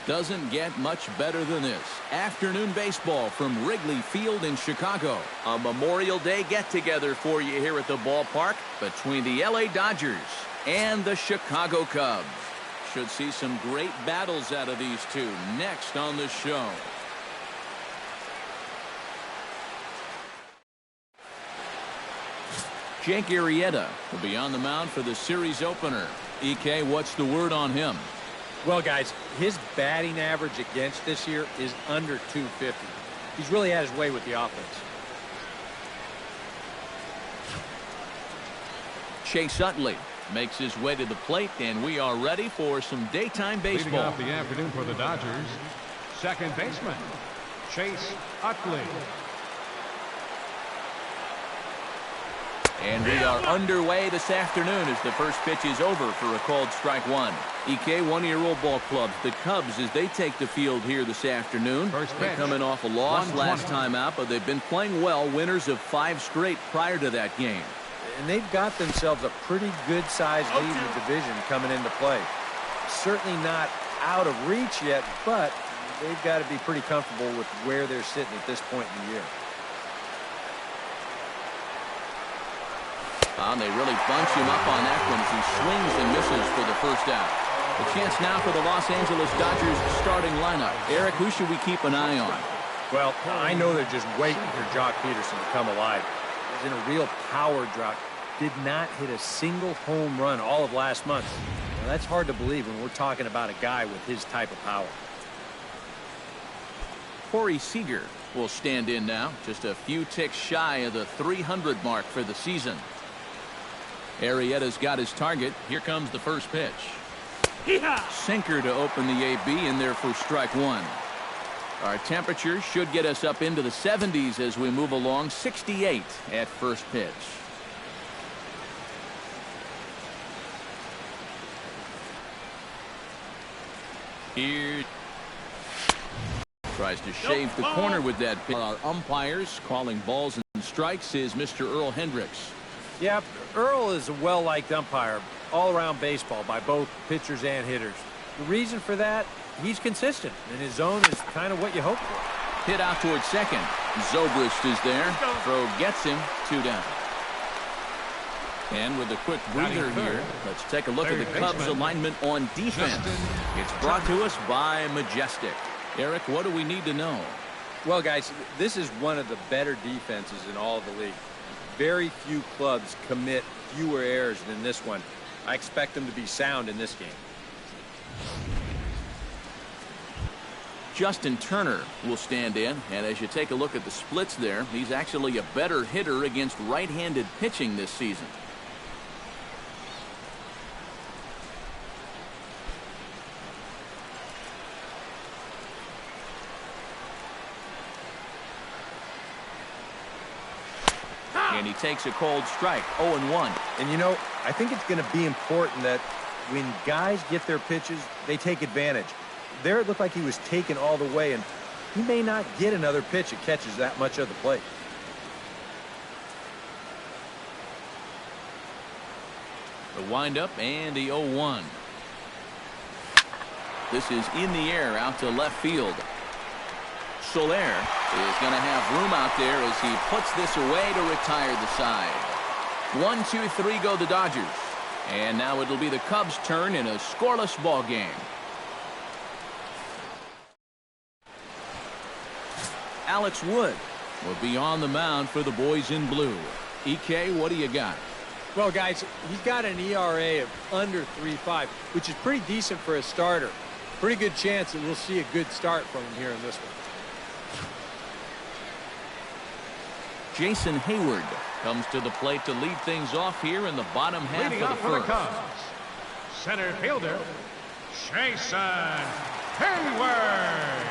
Doesn't get much better than this. Afternoon baseball from Wrigley Field in Chicago. A Memorial Day get-together for you here at the ballpark between the LA Dodgers and the Chicago Cubs. Should see some great battles out of these two next on the show. Jake Arrieta will be on the mound for the series opener. EK, what's the word on him? Well, guys, his batting average against this year is under 250. He's really had his way with the offense. Chase Utley makes his way to the plate, and we are ready for some daytime baseball. Leading off the afternoon for the Dodgers, second baseman, Chase Utley. And we are underway this afternoon as the first pitch is over for a called strike one. EK, one-year-old ball clubs, the Cubs, as they take the field here this afternoon. They're coming off a loss last time out, but they've been playing well, winners of 5 straight prior to that game. And they've got themselves a pretty good-sized lead in the division coming into play. Certainly not out of reach yet, but they've got to be pretty comfortable with where they're sitting at this point in the year. And they really bunch him up on that one as he swings and misses for the first out. A chance now for the Los Angeles Dodgers starting lineup. Eric, who should we keep an eye on? Well, I know they're just waiting for Jock Peterson to come alive. He's in a real power drought. Did not hit a single home run all of last month. Now, that's hard to believe when we're talking about a guy with his type of power. Corey Seager will stand in now, just a few ticks shy of the 300 mark for the season. Arrieta's got his target. Here comes the first pitch. Sinker to open the AB in there for strike one. Our temperature should get us up into the 70s as we move along. 68 at first pitch. Here tries to shave the corner with that pitch. Our umpires calling balls and strikes is Mr. Earl Hendricks. Yeah, Earl is a well-liked umpire all around baseball by both pitchers and hitters. The reason for that, he's consistent, and his zone is kind of what you hope for. Hit out towards second. Zobrist is there. Throw gets him. 2 down. And with a quick breather here, let's take a look at the Cubs alignment on defense. It's brought to us by Majestic. Eric, what do we need to know? Well, guys, this is one of the better defenses in all of the league. Very few clubs commit fewer errors than this one. I expect them to be sound in this game. Justin Turner will stand in, and as you take a look at the splits there, he's actually a better hitter against right-handed pitching this season. And he takes a cold strike, 0-1. And, you know, I think it's going to be important that when guys get their pitches, they take advantage. There it looked like he was taken all the way, and he may not get another pitch that catches that much of the plate. The windup and the 0-1. This is in the air out to left field. Soler is going to have room out there as he puts this away to retire the side. 1, 2, 3 go the Dodgers. And now it'll be the Cubs' turn in a scoreless ball game. Alex Wood will be on the mound for the boys in blue. EK, what do you got? Well, guys, he's got an ERA of under 3.5, which is pretty decent for a starter. Pretty good chance that we'll see a good start from him here in this one. Jason Hayward comes to the plate to lead things off here in the bottom half Leading of the off for the first. Cubs, center fielder, Jason Hayward.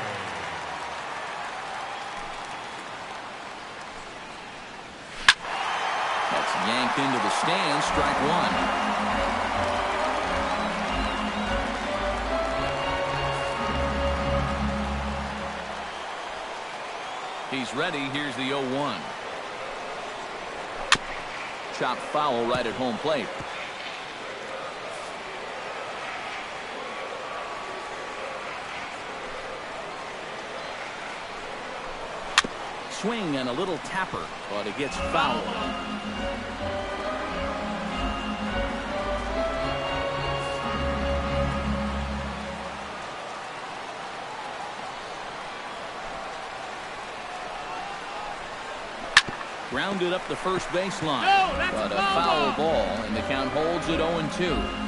That's yanked into the stands, strike one. He's ready. Here's the 0-1. Chopped foul right at home plate. swing and a little tapper, but it gets fouled. Grounded up the first baseline, but a foul ball, and the count holds at 0-2.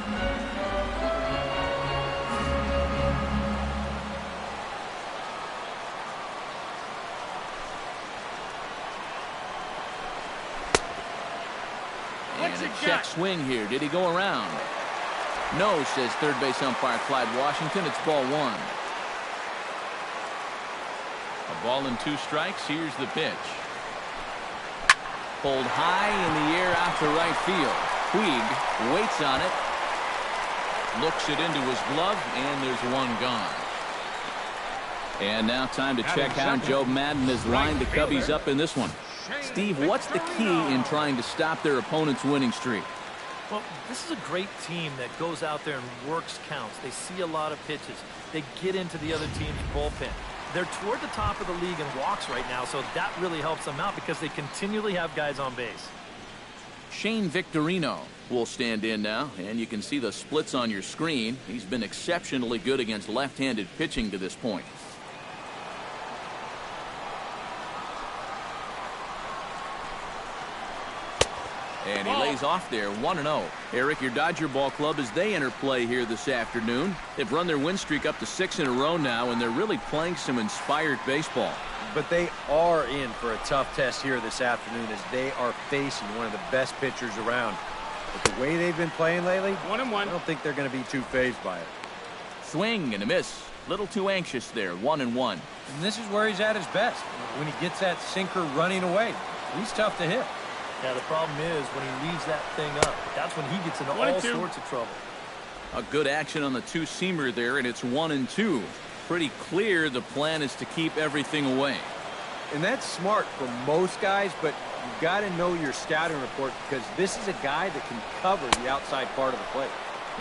And a check swing here. Did he go around? No, says third base umpire Clyde Washington. It's ball one. A ball and 2 strikes. Here's the pitch. Pulled high in the air out to right field. Puig waits on it. Looks it into his glove, and there's one gone. And now time to check how Joe Madden has lined the Cubbies up in this one. Steve, what's the key in trying to stop their opponent's winning streak? Well, this is a great team that goes out there and works counts. They see a lot of pitches. They get into the other team's bullpen. They're toward the top of the league in walks right now, so that really helps them out because they continually have guys on base. Shane Victorino will stand in now, and you can see the splits on your screen. He's been exceptionally good against left-handed pitching to this point. And he lays off there, 1-0. Eric, your Dodger ball club, as they enter play here this afternoon. They've run their win streak up to 6 in a row now, and they're really playing some inspired baseball. But they are in for a tough test here this afternoon as they are facing one of the best pitchers around. But the way they've been playing lately, 1-1. I don't think they're going to be too fazed by it. Swing and a miss. Little too anxious there, 1-1. And this is where he's at his best, when he gets that sinker running away. He's tough to hit. Yeah, the problem is when he leaves that thing up, that's when he gets into all sorts of trouble. A good action on the two-seamer there, and it's 1-2. Pretty clear the plan is to keep everything away. And that's smart for most guys, but you've got to know your scouting report because this is a guy that can cover the outside part of the plate.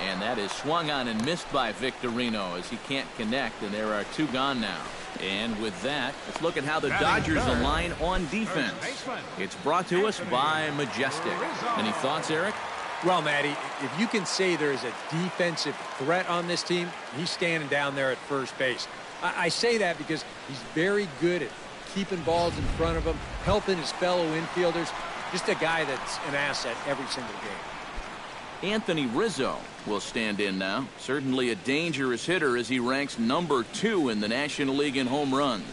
And that is swung on and missed by Victorino as he can't connect, and there are 2 gone now. And with that, let's look at how the Dodgers align on defense. It's brought to us by Majestic. Any thoughts, Eric? Well, Matty, if you can say there is a defensive threat on this team, he's standing down there at first base. I say that because he's very good at keeping balls in front of him, helping his fellow infielders. Just a guy that's an asset every single game. Anthony Rizzo will stand in now. Certainly a dangerous hitter as he ranks number 2 in the National League in home runs.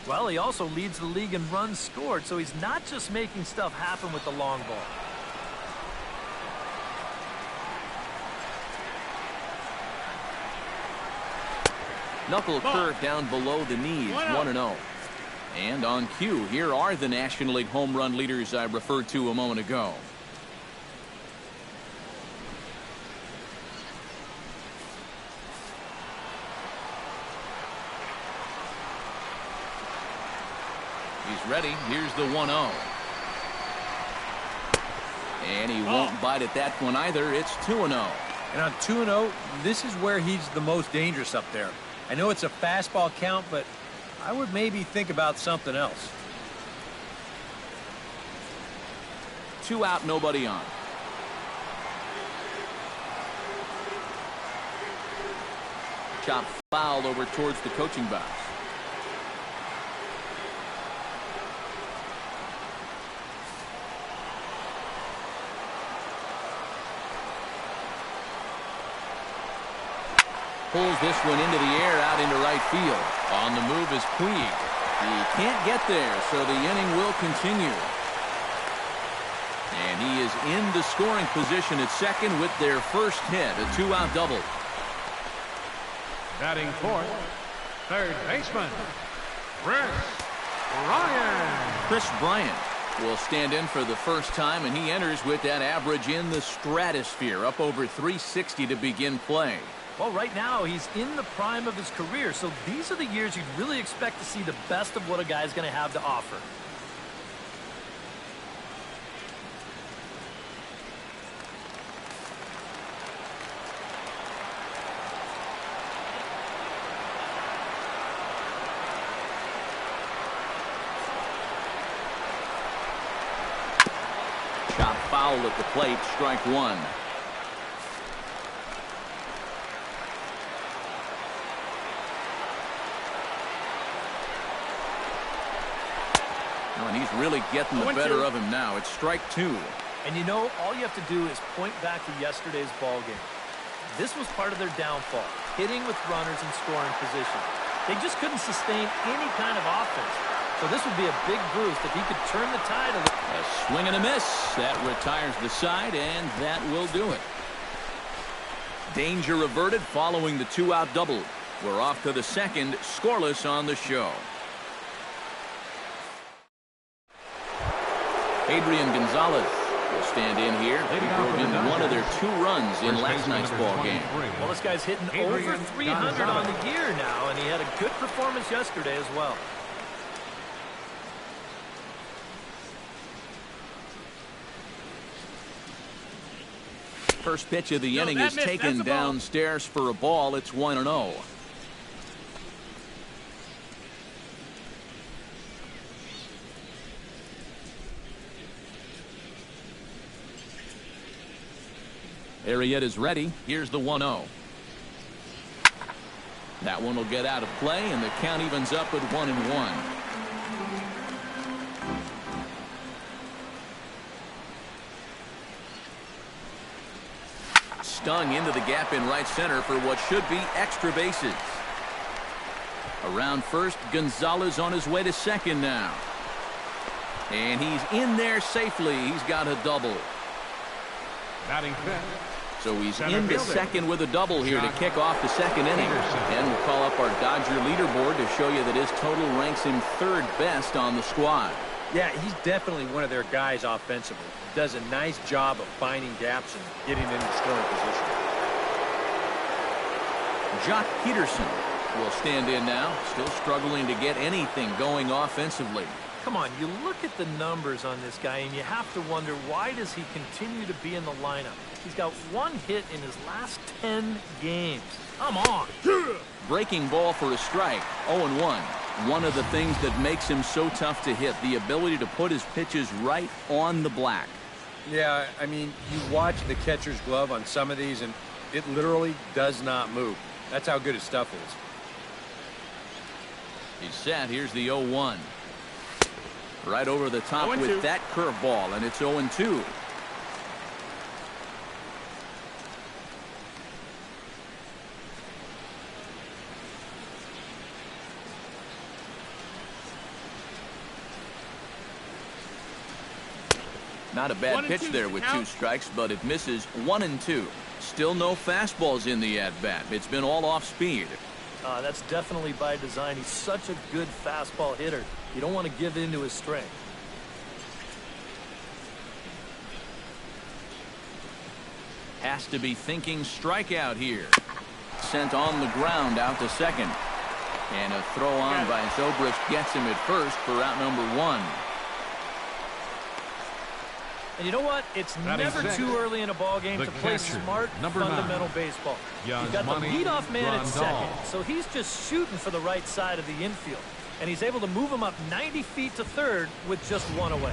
Well, he also leads the league in runs scored, so he's not just making stuff happen with the long ball. Knuckle curve down below the knees, 1-0. And on cue, here are the National League home run leaders I referred to a moment ago. He's ready. Here's the 1-0. And he won't bite at that one either. It's 2-0. And on 2-0, this is where he's the most dangerous up there. I know it's a fastball count, but I would maybe think about something else. 2 out, nobody on. Chop fouled over towards the coaching box. Pulls this one into the air out into right field. On the move is Puig. He can't get there, so the inning will continue. And he is in the scoring position at second with their first hit, a 2-out double. Batting fourth, third baseman, Chris Bryant. Chris Bryant will stand in for the first time, and he enters with that average in the stratosphere, up over 360 to begin play. Well, right now, he's in the prime of his career, so these are the years you'd really expect to see the best of what a guy's going to have to offer. foul at the plate, strike one. And he's really getting the better of him now. It's strike two. And you know, all you have to do is point back to yesterday's ball game. This was part of their downfall, hitting with runners in scoring position. They just couldn't sustain any kind of offense. So this would be a big boost if he could turn the tide of A swing and a miss. That retires the side, and that will do it. Danger averted following the two-out double. We're off to the second, scoreless on the show. Adrian Gonzalez will stand in here. He drove in one of their 2 runs in last night's ball game. Well, this guy's hitting over 300 on the year now, and he had a good performance yesterday as well. First pitch of the inning is taken downstairs for a ball. It's 1-0. Arrieta's ready. Here's the 1-0. That one will get out of play, and the count evens up at 1-1. Stung into the gap in right center for what should be extra bases. Around first, Gonzalez on his way to second now. And he's in there safely. He's got a double. Batting fifth. So he's into second with a double here to kick off the second inning. And we'll call up our Dodger leaderboard to show you that his total ranks him third best on the squad. Yeah, he's definitely one of their guys offensively. Does a nice job of finding gaps and getting into scoring position. Jock Peterson will stand in now, still struggling to get anything going offensively. Come on, you look at the numbers on this guy, and you have to wonder, why does he continue to be in the lineup? He's got 1 hit in his last 10 games. Come on. Breaking ball for a strike, 0-1. One of the things that makes him so tough to hit, the ability to put his pitches right on the black. Yeah, I mean, you watch the catcher's glove on some of these, and it literally does not move. That's how good his stuff is. He's set. Here's the 0-1. Right over the top with that curveball, and it's 0-2. Not a bad pitch there with 2 strikes, but it misses. 1-2. Still no fastballs in the at-bat. It's been all off speed. That's definitely by design. He's such a good fastball hitter. You don't want to give in to his strength. Has to be thinking strikeout here. Sent on the ground out to second. And a throw on by Zobrist gets him at first for out number 1. And you know what? It's never too early in a ball game to play smart, fundamental baseball. You've got the leadoff man at second, so he's just shooting for the right side of the infield. And he's able to move him up 90 feet to third with just 1 away.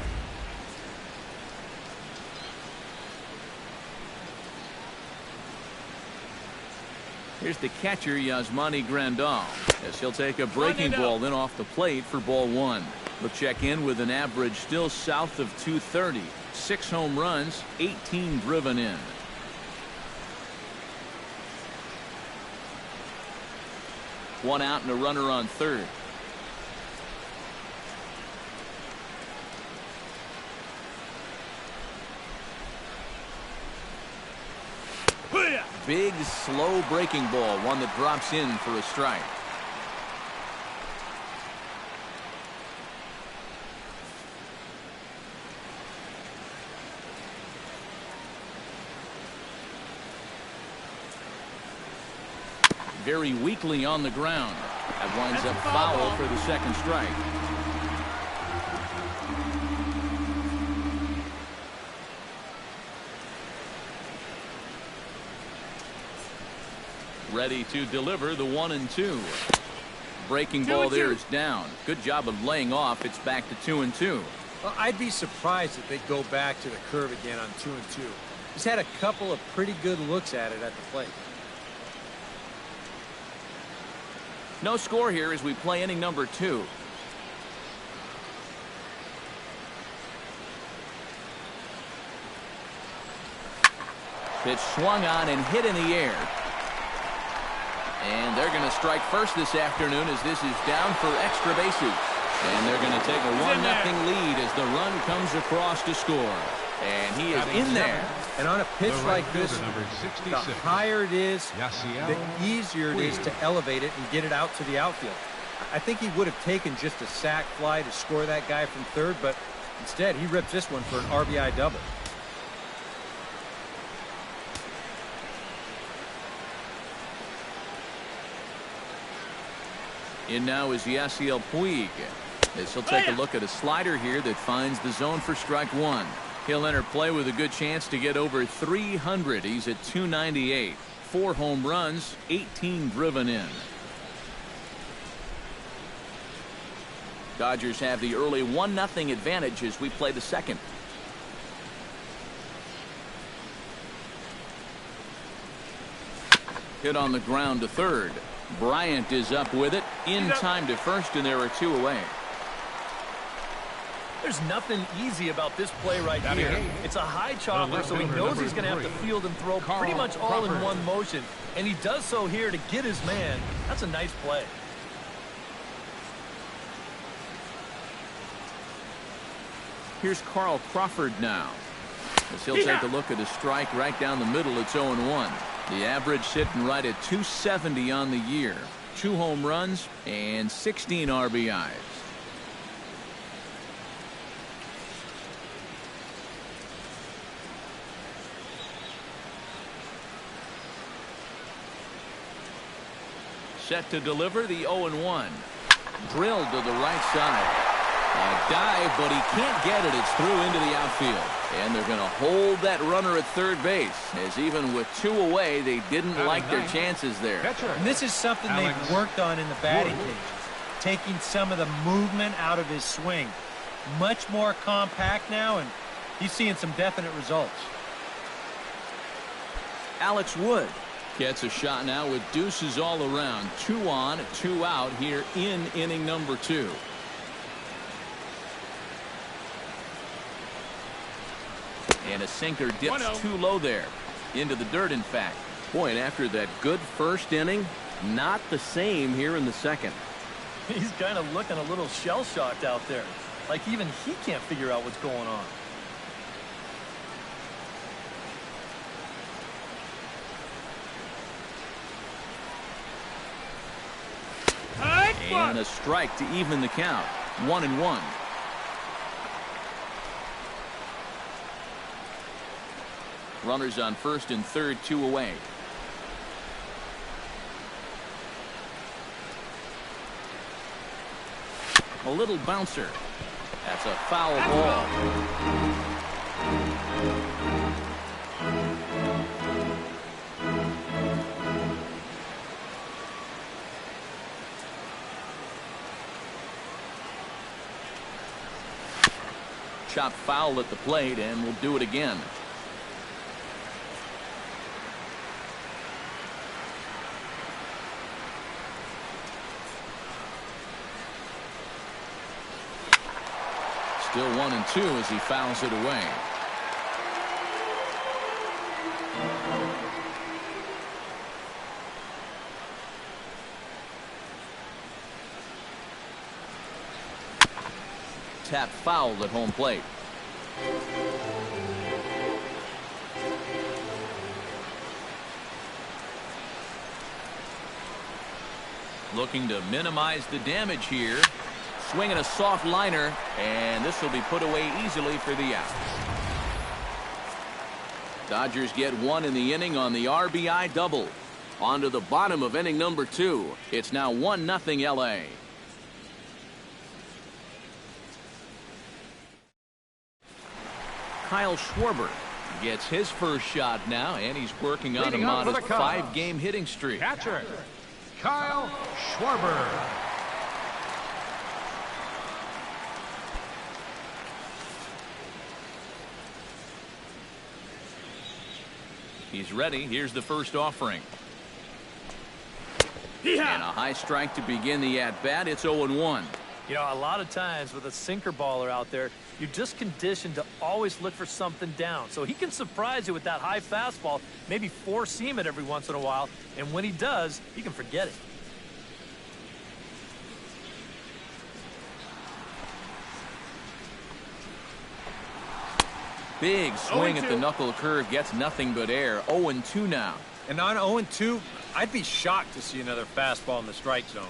Here's the catcher, Yasmani Grandal, as he'll take a breaking ball then off the plate for ball 1. He'll check in with an average still south of 230. 6 home runs, 18 driven in. One out and a runner on third. Big, slow breaking ball, one that drops in for a strike. Very weakly on the ground. That winds up foul for the second strike. Ready to deliver the 1-2. Breaking ball there is down. Good job of laying off. It's back to 2-2. Well, I'd be surprised if they go back to the curve again on 2-2. He's had a couple of pretty good looks at it at the plate. No score here as we play inning number 2. Pitch swung on and hit in the air. And they're going to strike first this afternoon as this is down for extra bases. And they're going to take a 1-0 lead as the run comes across to score. And he is in there. And on a pitch like this, the higher it is, the easier it is to elevate it and get it out to the outfield. I think he would have taken just a sac fly to score that guy from third, but instead he rips this one for an RBI double. In now is Yasiel Puig. As he'll take a look at a slider here that finds the zone for strike one. He'll enter play with a good chance to get over 300. He's at 298. 4 home runs, 18 driven in. Dodgers have the early 1-0 advantage as we play the second. Hit on the ground to third. Bryant is up with it in time to first, and there are 2 away. There's nothing easy about this play right here. It's a high chopper, so he knows he's going to have to field and throw pretty much all in one motion. And he does so here to get his man. That's a nice play. Here's Carl Crawford now. As he'll take a look at a strike right down the middle. It's 0-1. The average sitting right at 270 on the year. 2 home runs and 16 RBIs. Set to deliver the 0-1. Drilled to the right side. A dive, but he can't get it. It's through into the outfield. And they're going to hold that runner at third base, as even with 2 away, they didn't like their chances there. And this is something they've worked on in the batting cages, taking some of the movement out of his swing. Much more compact now, and he's seeing some definite results. Alex Wood gets a shot now with deuces all around. 2 on, 2 out here in inning number 2. And a sinker dips too low there. Into the dirt, in fact. Boy, and after that good first inning, not the same here in the second. He's kind of looking a little shell-shocked out there. Like even he can't figure out what's going on. And a strike to even the count. 1-1. Runners on first and third, 2 away. A little bouncer. That's a foul ball. Chop foul at the plate, and we'll do it again. Still 1-2 as he fouls it away. Tap fouled at home plate. Looking to minimize the damage here. Swinging a soft liner, and this will be put away easily for the out. Dodgers get 1 in the inning on the RBI double. On to the bottom of inning number 2. It's now 1-0 LA. Kyle Schwarber gets his first shot now, and he's working on a modest 5-game hitting streak. Catcher, Kyle Schwarber. He's ready. Here's the first offering. And a high strike to begin the at-bat. It's 0-1. You know, a lot of times with a sinker baller out there, you're just conditioned to always look for something down. So he can surprise you with that high fastball, maybe four-seam it every once in a while, and when he does, you can forget it. Big swing at the knuckle curve, gets nothing but air. 0-2 now. And on 0-2, I'd be shocked to see another fastball in the strike zone.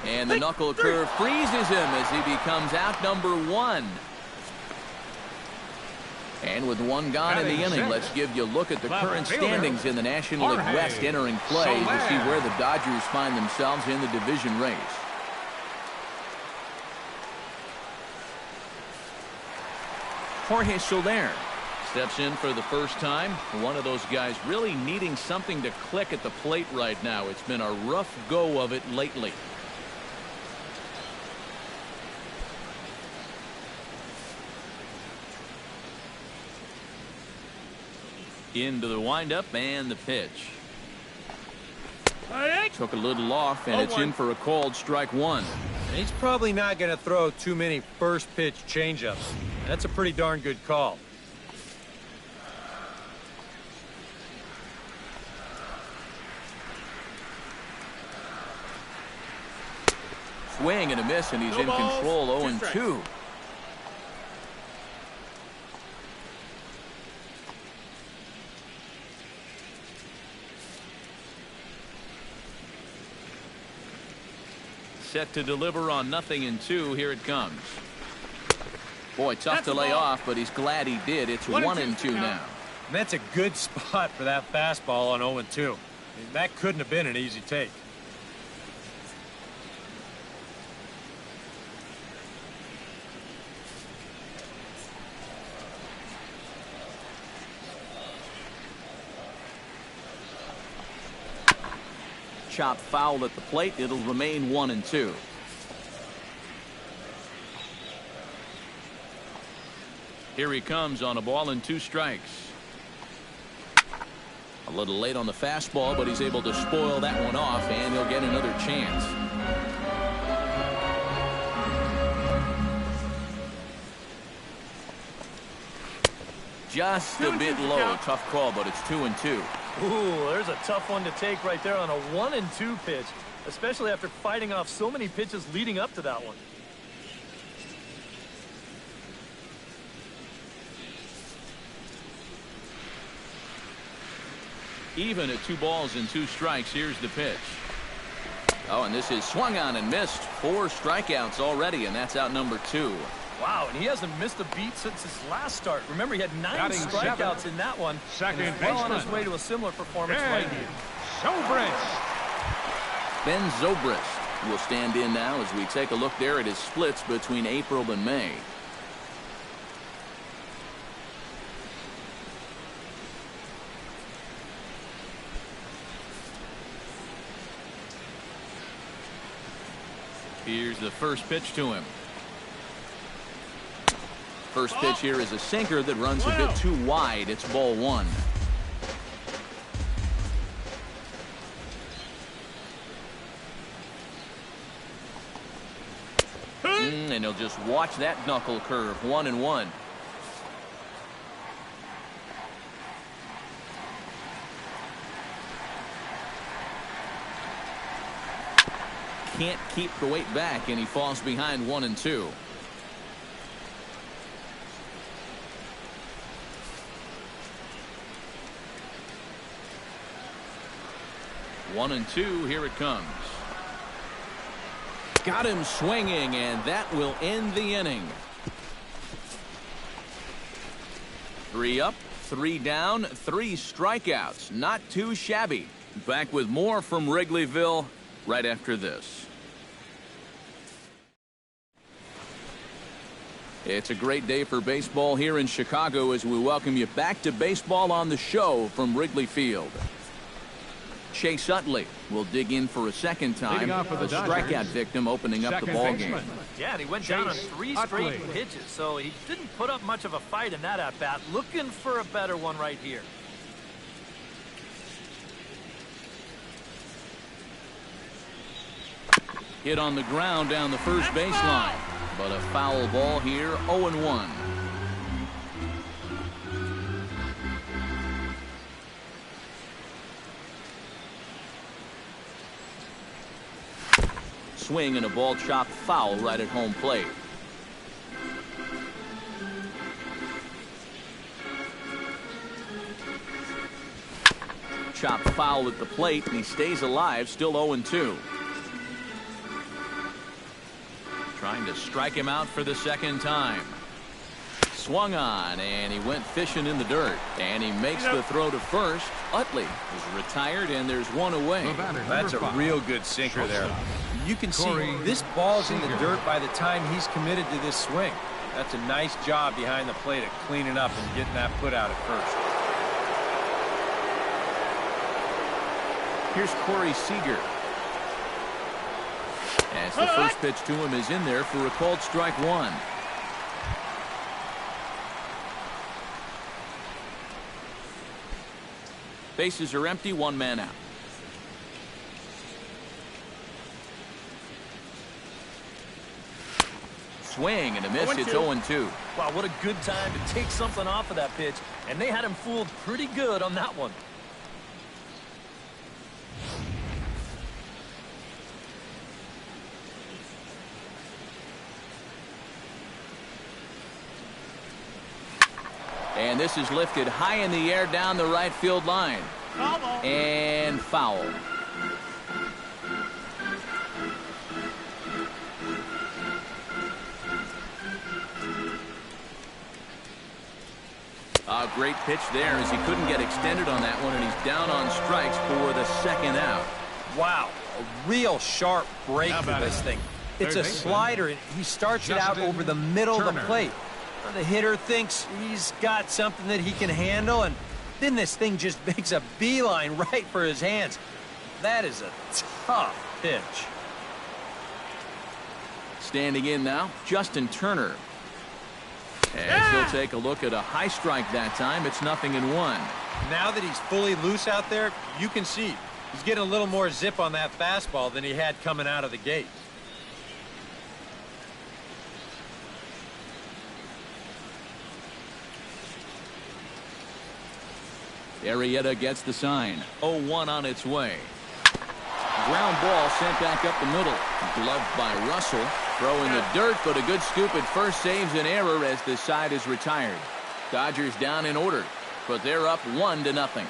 And the knuckle curve freezes him as he becomes out number 1. And with one gone in the inning, let's give you a look at the current standings in the National League West entering play to see where the Dodgers find themselves in the division race. Jorge Soler steps in for the first time. One of those guys really needing something to click at the plate right now. It's been a rough go of it lately. Into the windup and the pitch. Took a little off, and it's in for a called strike 1. And he's probably not going to throw too many first pitch changeups. That's a pretty darn good call. Swing and a miss, and he's in control. 0-2. Set to deliver on 0-2. Here it comes. Boy, tough to lay off, but he's glad he did. It's 1-2 now. And that's a good spot for that fastball on 0-2. I mean, that couldn't have been an easy take. Chopped foul at the plate. It'll remain 1-2. Here he comes on a ball and 2 strikes. A little late on the fastball, but he's able to spoil that one off, and he'll get another chance. Just a bit low. Tough call, but it's 2-2. Ooh, there's a tough one to take right there on a 1-2 pitch, especially after fighting off so many pitches leading up to that one. Even at 2 balls and 2 strikes. Here's the pitch. Oh, and this is swung on and missed. 4 strikeouts already, and that's out number 2. Wow, and he hasn't missed a beat since his last start. Remember, he had 9 strikeouts in that one. Second well on his way to a similar performance right here. Zobrist. Ben Zobrist will stand in now as we take a look there at his splits between April and May. Here's the first pitch to him. First pitch here is a sinker that runs a bit too wide. It's ball 1. And he'll just watch that knuckle curve. 1-1. Can't keep the weight back, and he falls behind 1-2. One and two, here it comes. Got him swinging, and that will end the inning. 3 up, 3 down, 3 strikeouts. Not too shabby. Back with more from Wrigleyville right after this. It's a great day for baseball here in Chicago as we welcome you back to Baseball on the Show from Wrigley Field. Chase Utley will dig in for a second time. Leading off for the A Dodgers, strikeout victim opening up the second ball baseman. game. Yeah, and he went down on Chase 3 straight Utley. pitches, so he didn't put up much of a fight in that at-bat. Looking for a better one right here. Hit on the ground down the first baseline, but a foul ball here, 0-1. Swing and a ball chopped foul right at home plate. Chopped foul at the plate, and he stays alive, still 0-2. Trying to strike him out for the second time. Swung on, and he went fishing in the dirt. And he makes the throw to first. Utley is retired, and there's one away. That's a real good sinker there. You can see this ball's in the dirt by the time he's committed to this swing. That's a nice job behind the plate at cleaning up and getting that put out at first. Here's Corey Seager. As the first pitch to him is in there for a called strike one. Bases are empty, one man out. Swing and a miss. It's 0-2. Wow, what a good time to take something off of that pitch, and they had him fooled pretty good on that one. And this is lifted high in the air down the right field line. And foul. A great pitch there as he couldn't get extended on that one, and he's down on strikes for the second out. Wow, a real sharp break for this thing. It's a slider, and he starts it out over the middle of the plate. The hitter thinks he's got something that he can handle, and then this thing just makes a beeline right for his hands. That is a tough pitch. Standing in now, Justin Turner. As he'll take a look at a high strike that time. It's 0-1. Now that he's fully loose out there, you can see he's getting a little more zip on that fastball than he had coming out of the gate. Arrieta gets the sign. 0-1 on its way. Ground ball sent back up the middle. Gloved by Russell. Throw in the dirt, but a good scoop at first saves an error as the side is retired. Dodgers down in order, but they're up 1-0.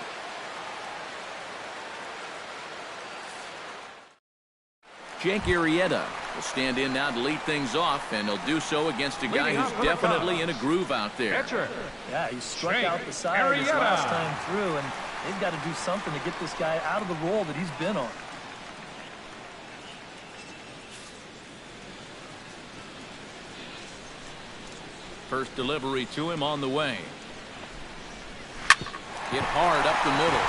Jake Arrieta will stand in now to lead things off, and he'll do so against a guy who's definitely in a groove out there. Pitcher. Yeah, he struck out the side his last time through, and they've got to do something to get this guy out of the role that he's been on. First delivery to him on the way. Hit hard up the middle.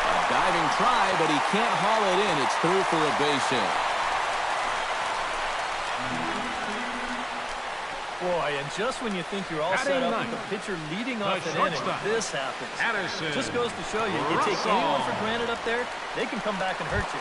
A diving try, but he can't haul it in. It's through for a base hit. Boy, and just when you think you're all set up with the pitcher leading off an inning, this happens. Addison. Just goes to show you, you take anyone for granted up there, they can come back and hurt you.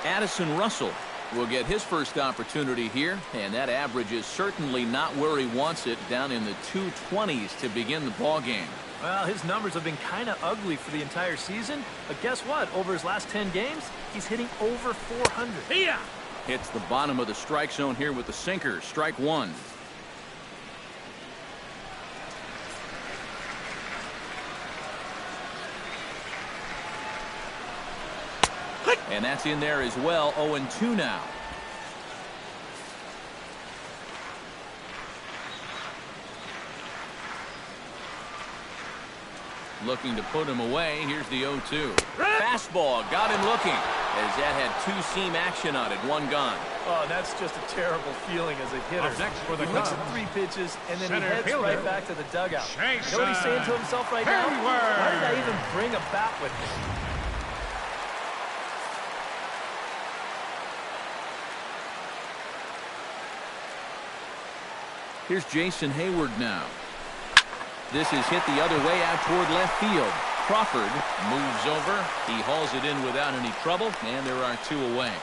Addison Russell will get his first opportunity here, and that average is certainly not where he wants it, down in the 220s to begin the ball game. Well, his numbers have been kind of ugly for the entire season, but guess what? Over his last 10 games, he's hitting over 400. Yeah. Hits the bottom of the strike zone here with the sinker. Strike one. And that's in there as well. 0-2 now. looking to put him away. Here's the 0-2. Fastball got him looking, as that had two-seam action on it. One gone. Oh, that's just a terrible feeling as a hitter. Up next for the He looks Cubs, at 3 pitches, and then center he heads fielder, right back to the dugout. Chase, You know what he's saying to himself right now? Hayward. Why did I even bring a bat with me? Here's Jason Hayward now. This is hit the other way out toward left field. Crawford moves over. He hauls it in without any trouble, and there are 2 away.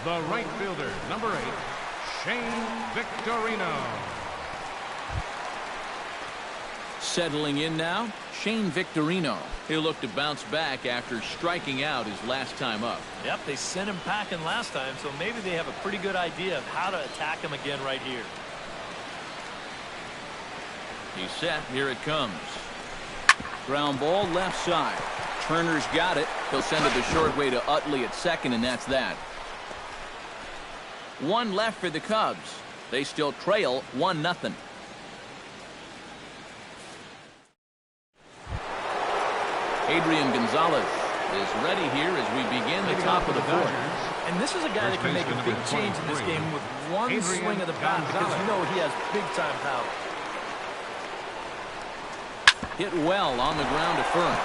The right fielder, number 8, Shane Victorino. Settling in now, Shane Victorino. He'll look to bounce back after striking out his last time up. Yep, they sent him packing last time, so maybe they have a pretty good idea of how to attack him again right here. He's set. Here it comes. Ground ball left side. Turner's got it. He'll send it the short way to Utley at second, and that's that. 1 left for the Cubs. They still trail 1-0. Adrian Gonzalez is ready here as we begin the top of the 4th. And this is a guy that can make a big change in this game with one swing of the bat, because you know he has big-time power. Hit well on the ground to first.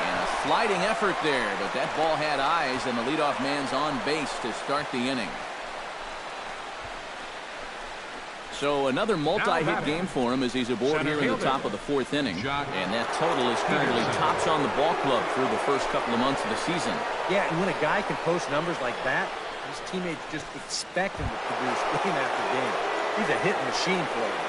And a sliding effort there, but that ball had eyes, and the leadoff man's on base to start the inning. So another multi-hit game for him as he's aboard here in the top of the 4th inning. And that total is currently tops on the ball club through the first couple of months of the season. Yeah, and when a guy can post numbers like that, his teammates just expect him to produce game after game. He's a hitting machine for them.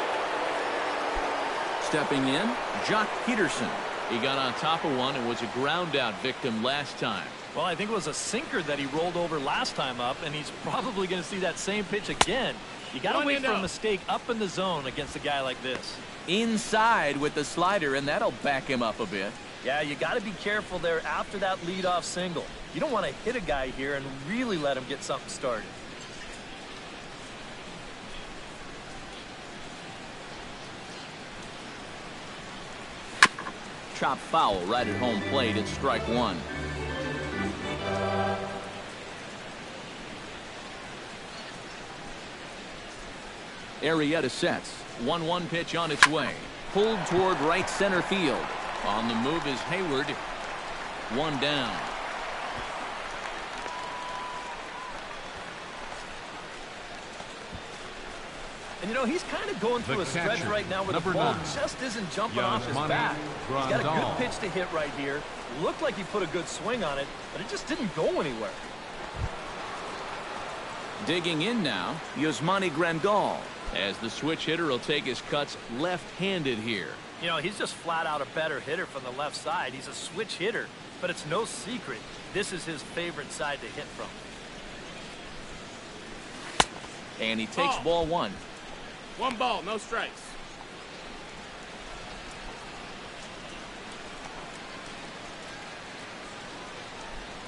Stepping in, Jock Peterson. He got on top of one and was a ground out victim last time. Well, I think it was a sinker that he rolled over last time up, and he's probably going to see that same pitch again. You got to wait for a mistake up in the zone against a guy like this. Inside with the slider, and that'll back him up a bit. Yeah, you got to be careful there after that leadoff single. You don't want to hit a guy here and really let him get something started. Chop foul right at home plate. It's strike 1. Arrieta sets. 1-1 pitch on its way. Pulled toward right center field. On the move is Hayward. 1 down. And you know, he's kind of going through a stretch right now where the ball just isn't jumping off his bat. He's got a good pitch to hit right here. Looked like he put a good swing on it, but it just didn't go anywhere. Digging in now, Yasmani Grandal, as the switch hitter will take his cuts left-handed here. You know, he's just flat out a better hitter from the left side. He's a switch hitter, but it's no secret this is his favorite side to hit from. And he takes ball 1. 1 ball, no strikes.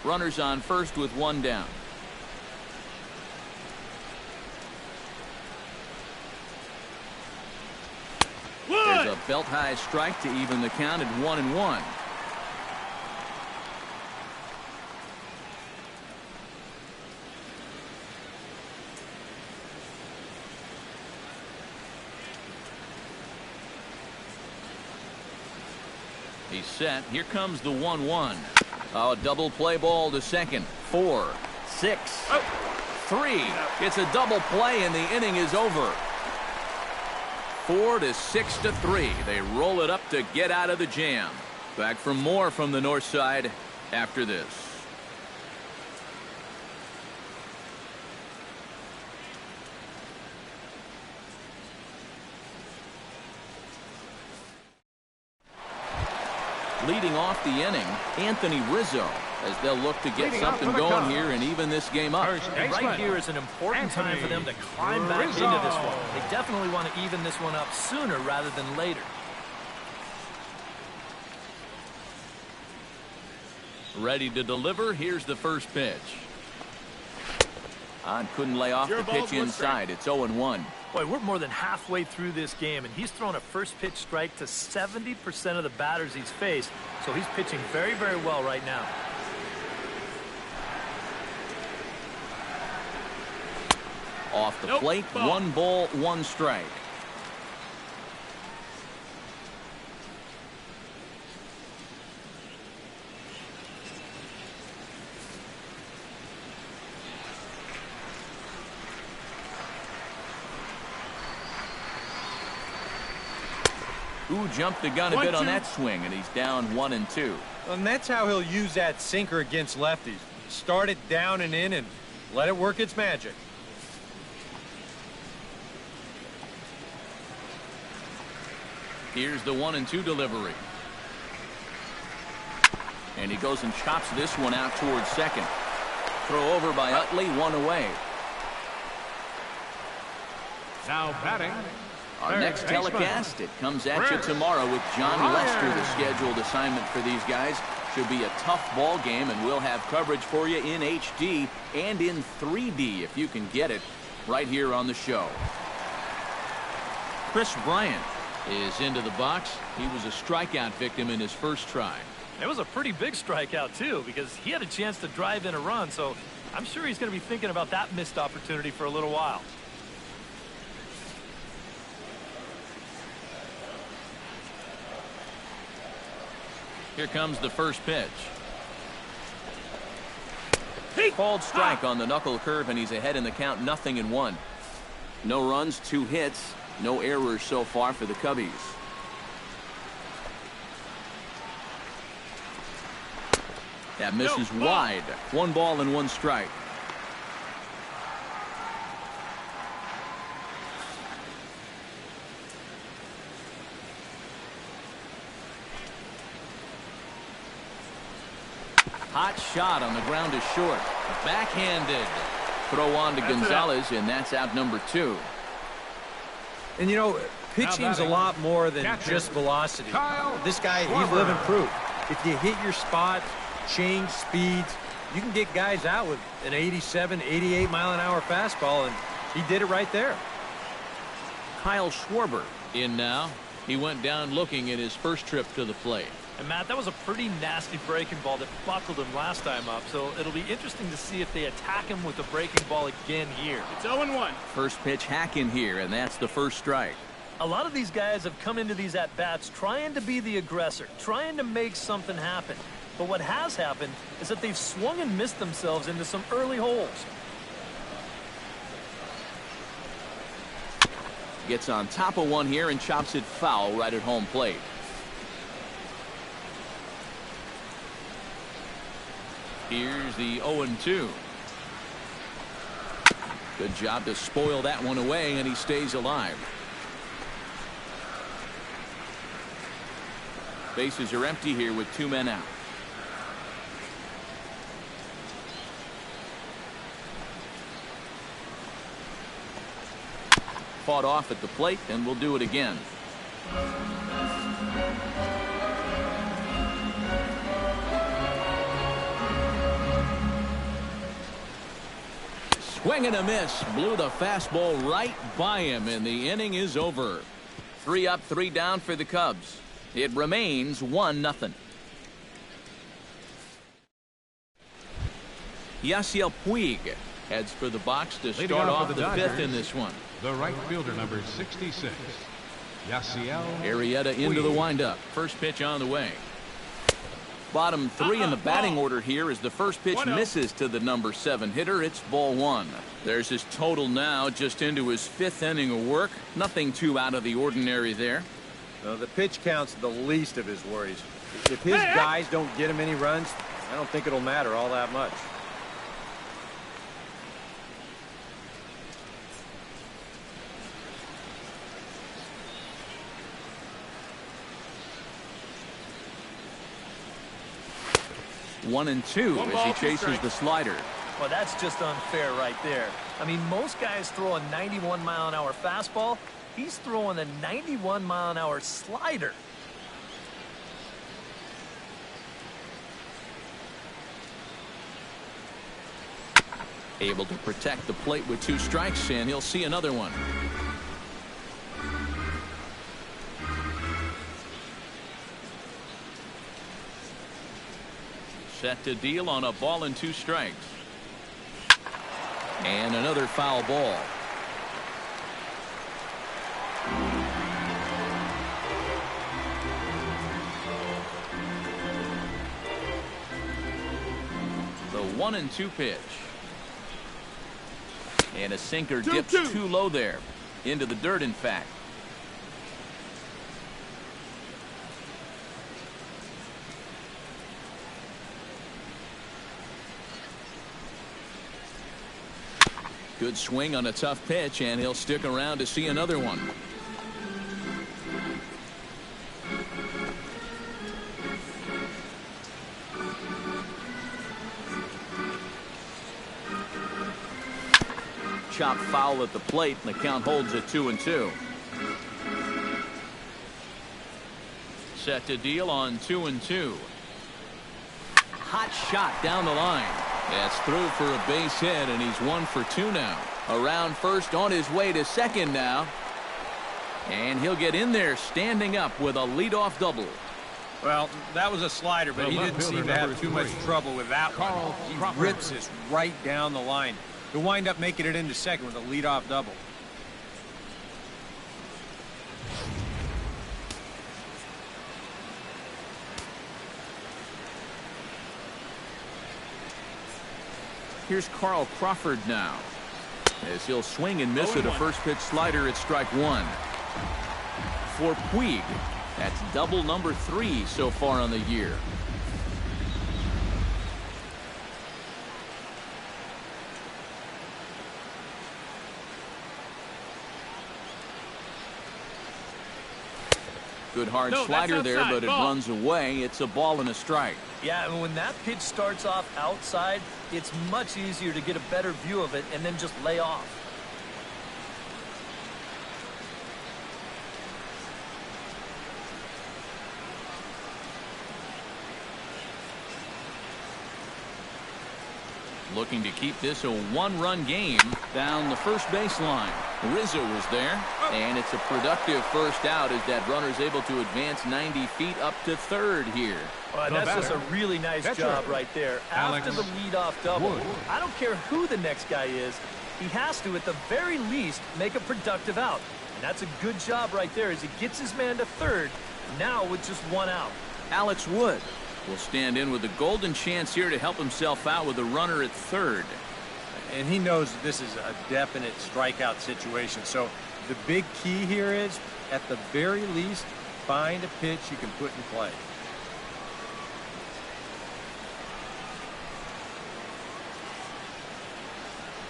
Runners on first with 1 down. There's a belt-high strike to even the count at 1-1. He's set. Here comes the 1-1. Oh, double play ball to second. 4, 6, 3. It's a double play, and the inning is over. 4 to 6 to 3. They roll it up to get out of the jam. Back for more from the north side after this. Leading off the inning, Anthony Rizzo, as they'll look to get something going here and even this game up. And right here is an important time for them to climb back into this one. They definitely want to even this one up sooner rather than later. Ready to deliver. Here's the first pitch. Couldn't lay off the pitch inside. It's 0-1. Boy, we're more than halfway through this game, and he's thrown a first pitch strike to 70% of the batters he's faced, so he's pitching very, very well right now. Off the plate, 1 ball, 1 strike. Who jumped the gun a bit on that swing, and he's down 1-2. And that's how he'll use that sinker against lefties. Start it down and in and let it work its magic. Here's the 1-2 delivery. And he goes and chops this one out towards second. Throw over by Utley, 1 away. Now batting. Our next telecast, it comes at you tomorrow with John Lester, the scheduled assignment for these guys. Should be a tough ball game, and we'll have coverage for you in HD and in 3D if you can get it right here on the show. Chris Bryant is into the box. He was a strikeout victim in his first try. It was a pretty big strikeout, too, because he had a chance to drive in a run, so I'm sure he's going to be thinking about that missed opportunity for a little while. Here comes the first pitch. Called strike on the knuckle curve, and he's ahead in the count, 0-1. No runs, 2 hits, no errors so far for the Cubbies. That misses wide. 1 ball and 1 strike. Hot shot on the ground is short. Backhanded. Throw on to Gonzalez, and that's out number 2. And you know, pitching's a lot more than just velocity. This guy, he's living proof. If you hit your spot, change speeds, you can get guys out with an 87, 88 mile-an-hour fastball, and he did it right there. Kyle Schwarber in now. He went down looking at his first trip to the plate. And, Matt, that was a pretty nasty breaking ball that buckled him last time up, so it'll be interesting to see if they attack him with a breaking ball again here. It's 0-1. First pitch hack in here, and that's the first strike. A lot of these guys have come into these at-bats trying to be the aggressor, trying to make something happen. But what has happened is that they've swung and missed themselves into some early holes. Gets on top of one here and chops it foul right at home plate. Here's the 0-2. Good job to spoil that one away, and he stays alive. Bases are empty here with 2 men out. Fought off at the plate, and we'll do it again. Swing and a miss. Blew the fastball right by him, and the inning is over. 3 up, 3 down for the Cubs. It remains 1-0. Yasiel Puig heads for the box to start off the 5th in this one. The right fielder, number 66, Yasiel Arrieta into the windup. First pitch on the way. Bottom 3 in the batting order here as the first pitch misses to the number 7 hitter. It's ball 1. There's his total now, just into his 5th inning of work. Nothing too out of the ordinary there. The pitch count's the least of his worries. If his guys don't get him any runs, I don't think it'll matter all that much. One and two as he chases the slider. Well, that's just unfair right there. I mean, most guys throw a 91-mile-an-hour fastball. He's throwing a 91-mile-an-hour slider. Able to protect the plate with 2 strikes, and he'll see another one. Set to deal on a ball and 2 strikes. And another foul ball. The 1-2 pitch. And a sinker dips too low there. Into the dirt, in fact. Good swing on a tough pitch, and he'll stick around to see another one. Chop foul at the plate, and the count holds at 2-2. Set to deal on 2-2. Hot shot down the line. That's through for a base hit, and he's 1 for 2 now. Around first, on his way to second now. And he'll get in there standing up with a leadoff double. Well, that was a slider, but he didn't seem to have too much trouble with that one. He rips this right down the line. He'll wind up making it into second with a leadoff double. Here's Carl Crawford now, as he'll swing and miss at a first pitch slider at strike 1. For Puig, that's double number 3 so far on the year. Good hard slider there, but it runs away. It's a ball and a strike. Yeah, and when that pitch starts off outside, it's much easier to get a better view of it and then just lay off. Looking to keep this a 1-run game down the first baseline. Rizzo was there, and it's a productive first out as that runner's able to advance 90 feet up to third here. Well, that's just a really nice job right there. After the leadoff double, I don't care who the next guy is, he has to, at the very least, make a productive out. And that's a good job right there as he gets his man to third, now with just 1 out. Alex Wood will stand in with a golden chance here to help himself out with a runner at third. And he knows that this is a definite strikeout situation. So the big key here is, at the very least, find a pitch you can put in play.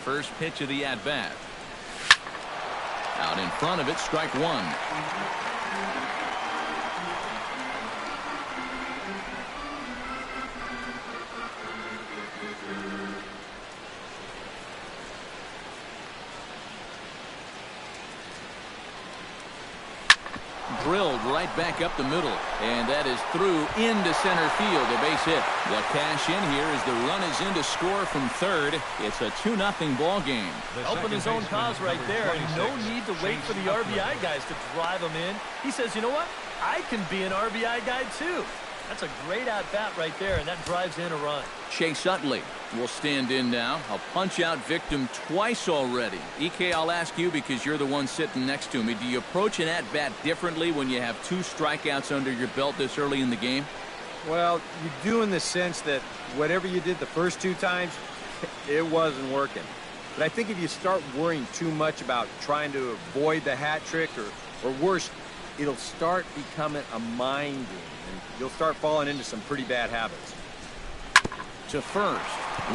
First pitch of the at-bat. Out in front of it, strike 1. Drilled right back up the middle, and that is through into center field, a base hit. The cash in here as the run is in to score from third. It's a 2-0 ball game. Helping his own cause right there, and no need to wait for the RBI guys to drive him in. He says, you know what? I can be an RBI guy too. That's a great at-bat right there, and that drives in a run. Chase Utley will stand in now. A punch-out victim twice already. EK, I'll ask you because you're the one sitting next to me. Do you approach an at-bat differently when you have 2 strikeouts under your belt this early in the game? Well, you do in the sense that whatever you did the first 2 times, it wasn't working. But I think if you start worrying too much about trying to avoid the hat trick, or worse, it'll start becoming a mind game. And you'll start falling into some pretty bad habits. To first,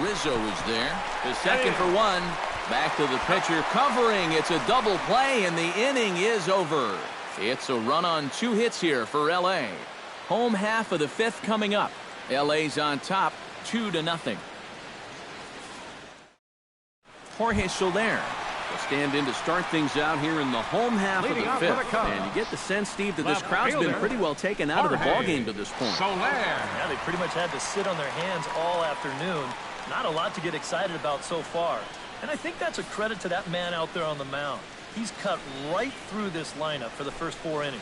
Rizzo is there. To second for 1. Back to the pitcher, covering. It's a double play, and the inning is over. It's a run on 2 hits here for L.A. Home half of the 5th coming up. L.A.'s on top, 2-0. Jorge Soler will stand in to start things out here in the home half of the 5th. And you get the sense, Steve, that this crowd's been pretty well taken out of the ballgame to this point. Yeah, they pretty much had to sit on their hands all afternoon. Not a lot to get excited about so far. And I think that's a credit to that man out there on the mound. He's cut right through this lineup for the first 4 innings.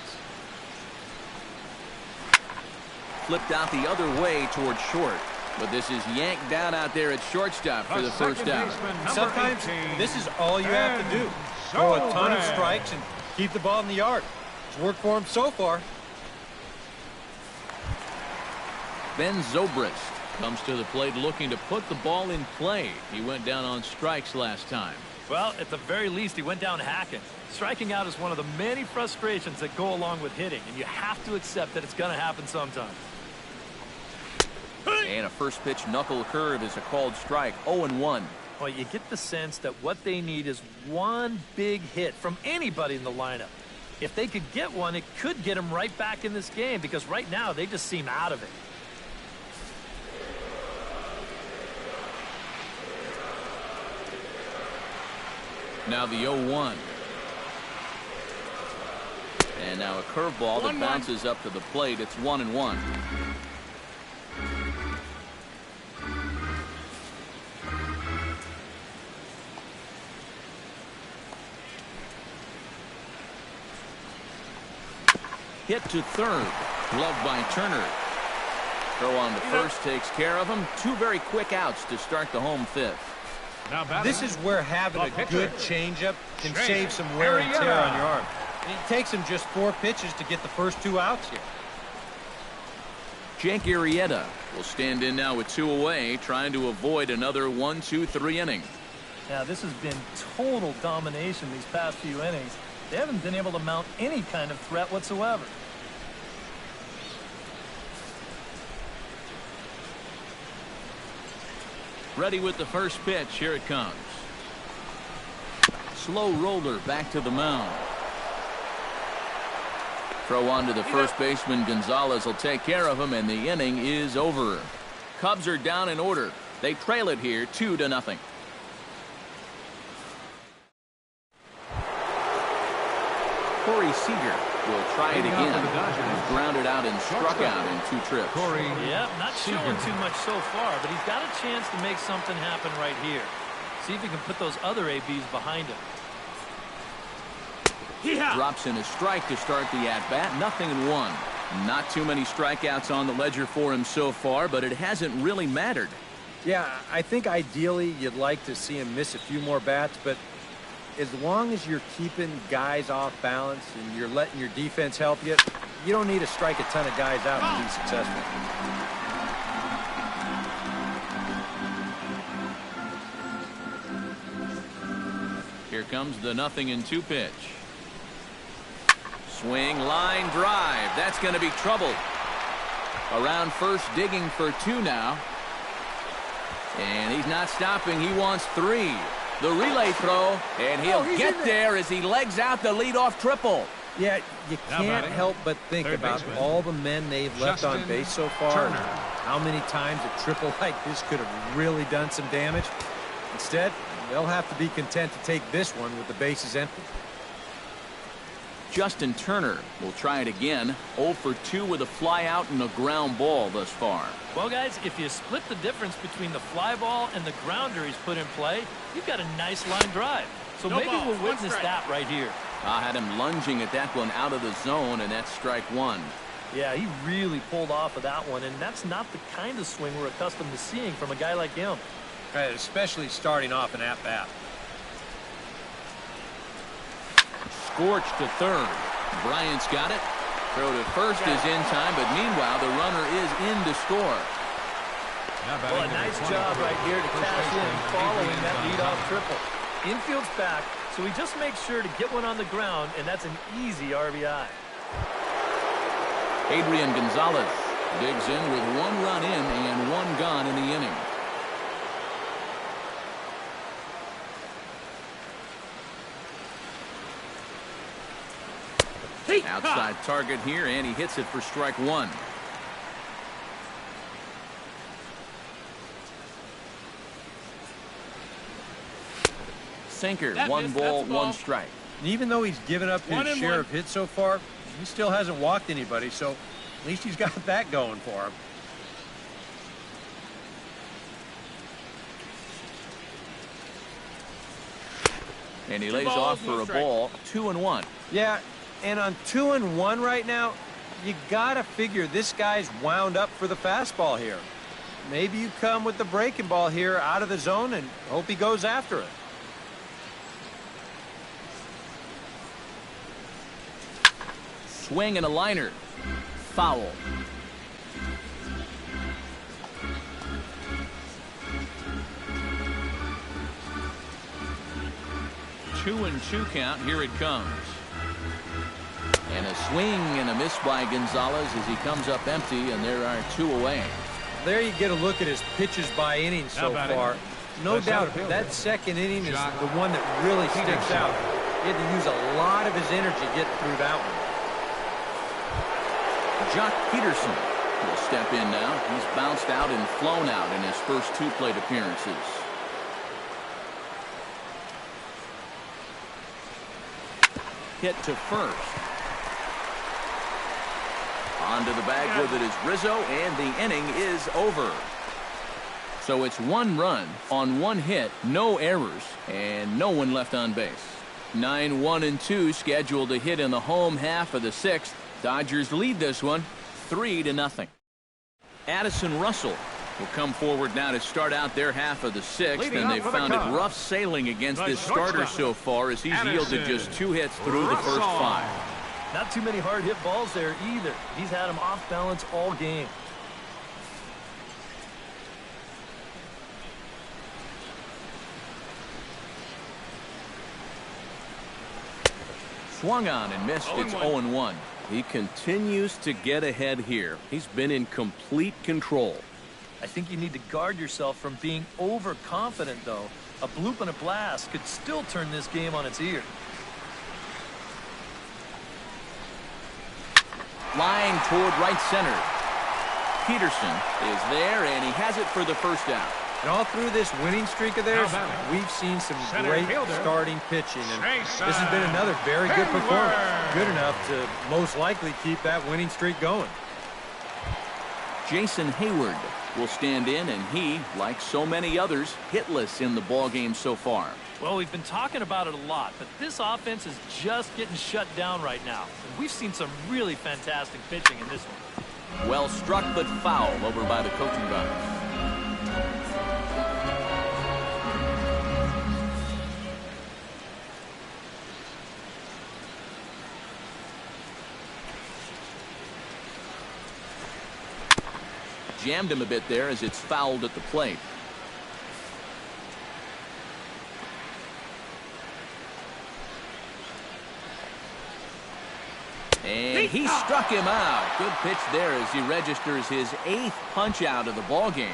Flipped out the other way towards short. But this is yanked down out there at shortstop for the first down. Sometimes this is all you have to do. Throw a ton of strikes and keep the ball in the yard. It's worked for him so far. Ben Zobrist comes to the plate looking to put the ball in play. He went down on strikes last time. Well, at the very least, he went down hacking. Striking out is one of the many frustrations that go along with hitting, and you have to accept that it's going to happen sometime. And a first pitch knuckle curve is a called strike. 0-1. Well, you get the sense that what they need is one big hit from anybody in the lineup. If they could get one, it could get them right back in this game, because right now they just seem out of it. Now the 0-1. And now a curveball that bounces up to the plate. It's 1-1. Hit to third. Gloved by Turner. Throw on to first takes care of him. Two very quick outs to start the home fifth. This is where having a good changeup can save some wear and tear on your arm. It takes him just 4 pitches to get the first 2 outs here. Jake Arrieta will stand in now with 2 away, trying to avoid another 1-2-3 inning. Now, this has been total domination these past few innings. They haven't been able to mount any kind of threat whatsoever. Ready with the first pitch. Here it comes. Slow roller back to the mound. Throw on to the first baseman. Gonzalez will take care of him, and the inning is over. Cubs are down in order. They trail it here 2-0. Corey Seager will try it again. He's grounded out and struck out in 2 trips. Yeah, not showing too much so far, but he's got a chance to make something happen right here. See if he can put those other ABs behind him. Drops in a strike to start the at-bat. 0-1. Not too many strikeouts on the ledger for him so far, but it hasn't really mattered. Yeah, I think ideally you'd like to see him miss a few more bats, but as long as you're keeping guys off balance and you're letting your defense help you, you don't need to strike a ton of guys out to be successful. Here comes the 0-2 pitch. Swing, line, drive. That's going to be trouble. Around first, digging for 2 now. And he's not stopping. He wants 3. The relay throw, and he'll get there as he legs out the leadoff triple. Yeah, you can't help but think about all the men they've left on base so far. How many times a triple like this could have really done some damage. Instead, they'll have to be content to take this one with the bases empty. Justin Turner will try it again. 0 for 2 with a fly out and a ground ball thus far. Well, guys, if you split the difference between the fly ball and the grounder he's put in play, you've got a nice line drive. So maybe we'll witness that right here. I had him lunging at that one out of the zone, and that's strike 1. Yeah, he really pulled off of that one, and that's not the kind of swing we're accustomed to seeing from a guy like him. Right, especially starting off an at-bat. Scorched to third. Bryant's got it. Throw to first is in time, but meanwhile the runner is in to score. Well, a nice job right here to cash in following that leadoff triple. Infield's back, so he just makes sure to get one on the ground, and that's an easy RBI. Adrian Gonzalez digs in with 1 run in and 1 gone in the inning. Outside target here, and he hits it for strike 1. Sinker, 1 ball, 1 strike. Even though he's given up his share of hits so far, he still hasn't walked anybody, so at least he's got that going for him. And he lays off for a ball. 2-1. Yeah, and on 2-1 right now, you gotta figure this guy's wound up for the fastball here. maybe you come with the breaking ball here out of the zone and hope he goes after it. Swing and a liner. Foul. 2-2 count. Here it comes. And a swing and a miss by Gonzalez as he comes up empty, and there are 2 away. There you get a look at his pitches by inning so far. No doubt that second inning is the one that really sticks out. He had to use a lot of his energy getting through that one. Jock Peterson will step in now. He's bounced out and flown out in his first 2 plate appearances. Hit to first. Onto the bag with it is Rizzo, and the inning is over. So it's 1 run on 1 hit, no errors, and no one left on base. 9-1-2 scheduled to hit in the home half of the 6th. Dodgers lead this one 3-0. Addison Russell will come forward now to start out their half of the 6th, and they've found it rough sailing against this starter so far as he's yielded just 2 hits through the first 5. Not too many hard hit balls there either. He's had them off balance all game. Swung on and missed. It's 0-1. He continues to get ahead here. He's been in complete control. I think you need to guard yourself from being overconfident, though. A bloop and a blast could still turn this game on its ear. Line toward right center. Peterson is there, and he has it for the first out. And all through this winning streak of theirs, we've seen some great starting pitching. And this has been another very good performance. Good enough to most likely keep that winning streak going. Jason Hayward will stand in, and he, like so many others, hitless in the ballgame so far. Well, we've been talking about it a lot, but this offense is just getting shut down right now. And we've seen some really fantastic pitching in this one. Well struck, but foul over by the coaching box. Jammed him a bit there as it's fouled at the plate. And he struck him out. Good pitch there as he registers his 8th punch out of the ball game.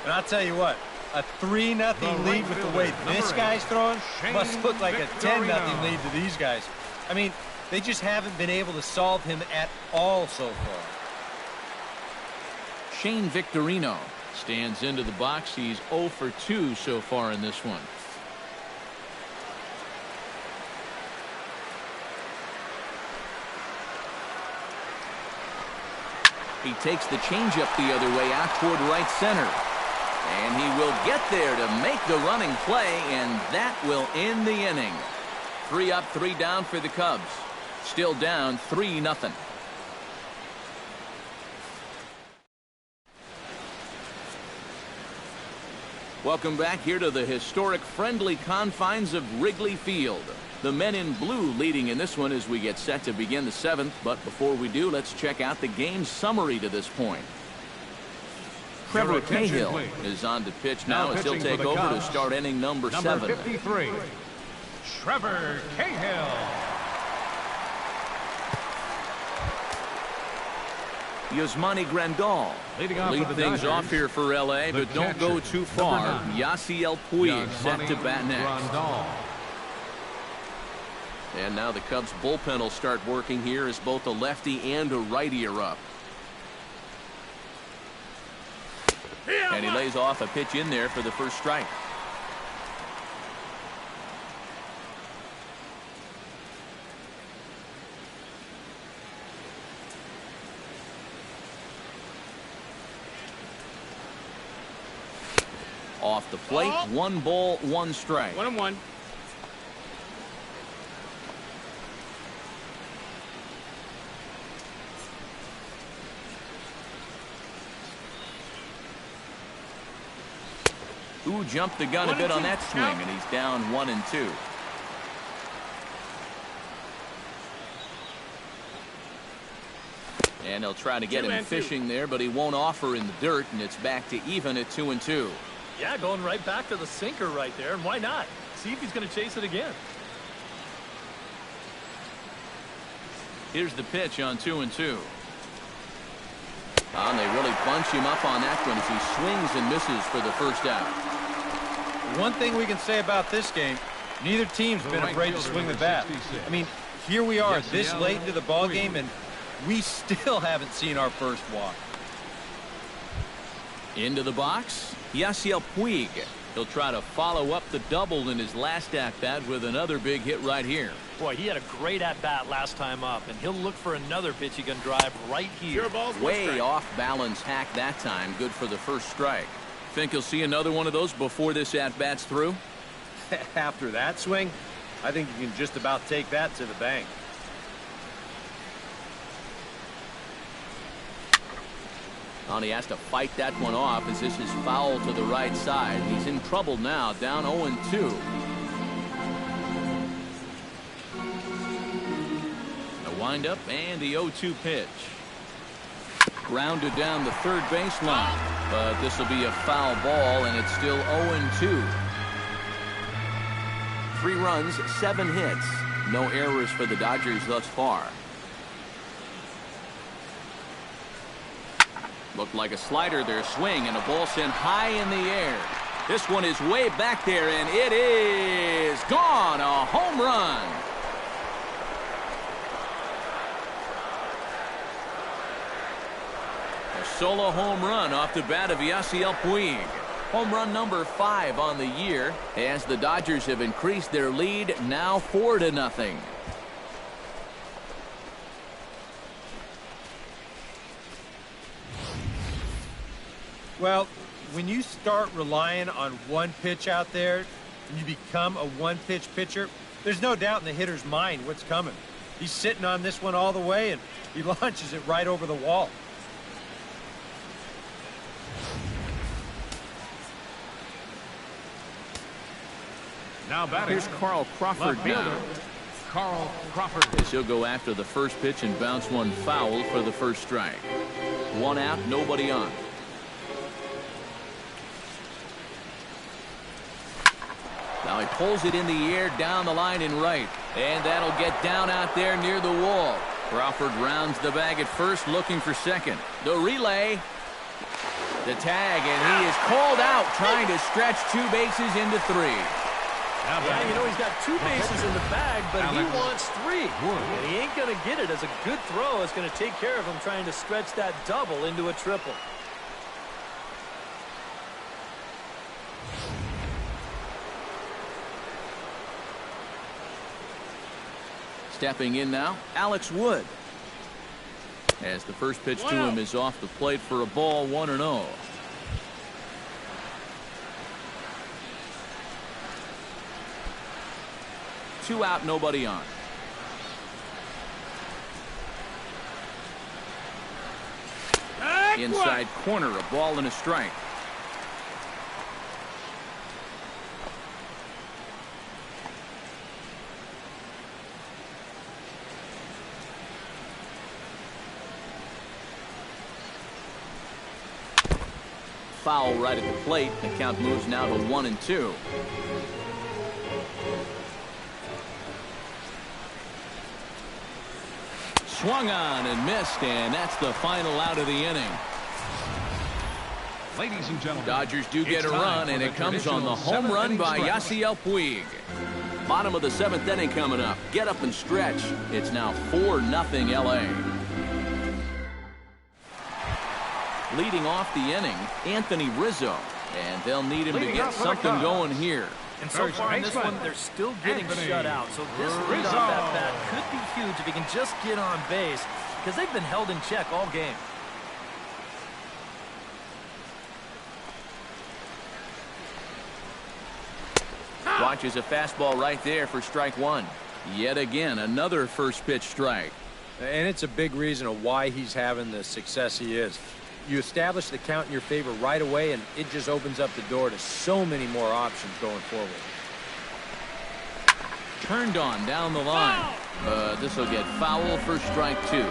And I'll tell you what, a 3-0 lead with the way this guy's throwing must look like a 10-0 lead to these guys. I mean, they just haven't been able to solve him at all so far. Shane Victorino stands into the box. He's 0 for 2 so far in this one. He takes the changeup the other way out toward right center. And he will get there to make the running play, and that will end the inning. 3 up, 3 down for the Cubs. Still down 3-0. Welcome back here to the historic friendly confines of Wrigley Field. The men in blue leading in this one as we get set to begin the 7th. But before we do, let's check out the game summary to this point. Trevor Cahill is on to pitch now as he'll take over to start inning number 7. 53, Trevor Cahill. Yasmani Grandal lead things off here for L.A., but don't go too far. Yasiel Puig set to bat next. And now the Cubs bullpen will start working here as both a lefty and a righty are up. And he lays off a pitch in there for the first strike. Off the plate, 1 ball, 1 strike. 1-1. Who jumped the gun a bit on that swing, and he's down 1-2. And he'll try to get him fishing there, but he won't offer in the dirt, and it's back to even at 2-2. Yeah, going right back to the sinker right there, and why not? See if he's going to chase it again. Here's the pitch on 2-2. And they really bunch him up on that one as he swings and misses for the first out. One thing we can say about this game, neither team's been afraid to swing the bat. I mean, here we are this late into the ball game, and we still haven't seen our first walk. Into the box, Yasiel Puig. He'll try to follow up the double in his last at-bat with another big hit right here. Boy, he had a great at-bat last time up, and he'll look for another pitch he can drive right here. Way off balance hack that time. Good for the first strike. Think you'll see another one of those before this at-bat's through? After that swing, I think you can just about take that to the bank. And he has to fight that one off as this is foul to the right side. He's in trouble now, down 0-2. A windup and the 0-2 pitch. Grounded down the third baseline, but this will be a foul ball, and it's still 0-2. 3 runs, 7 hits. No errors for the Dodgers thus far. Looked like a slider there, swing, and a ball sent high in the air. This one is way back there, and it is gone. A home run. A solo home run off the bat of Yasiel Puig. Home run number 5 on the year, as the Dodgers have increased their lead, now 4-0. Well, when you start relying on one pitch out there and you become a one-pitch pitcher, there's no doubt in the hitter's mind what's coming. He's sitting on this one all the way, and he launches it right over the wall. Now batting. Here's Carl Crawford now. Carl Crawford. As he'll go after the first pitch and bounce one foul for the first strike. 1 out, nobody on. Now he pulls it in the air down the line in right. And that'll get down out there near the wall. Crawford rounds the bag at first, looking for second. The relay. The tag, and he is called out, trying to stretch 2 bases into 3. Yeah, you know, he's got 2 bases in the bag, but he wants 3. And he ain't going to get it. As a good throw, it's going to take care of him trying to stretch that double into a triple. Stepping in now, Alex Wood. As the first pitch to him is off the plate for a ball, 1-0. Two out, nobody on. Inside corner, a ball and a strike. Foul right at the plate. The count moves now to 1-2. Swung on and missed, and that's the final out of the inning. Ladies and gentlemen, Dodgers do get a run, and it comes on the home run by Yasiel Puig. Bottom of the 7th inning coming up. Get up and stretch. It's now 4-0 LA. Leading off the inning, Anthony Rizzo. And they'll need him to get something going here. And so far in this one, they're still getting shut out. So this lead off that bat could be huge if he can just get on base, because they've been held in check all game. Watches a fastball right there for strike 1. Yet again, another first pitch strike. And it's a big reason of why he's having the success he is. You establish the count in your favor right away, and it just opens up the door to so many more options going forward. Turned on down the line. This will get foul for strike 2.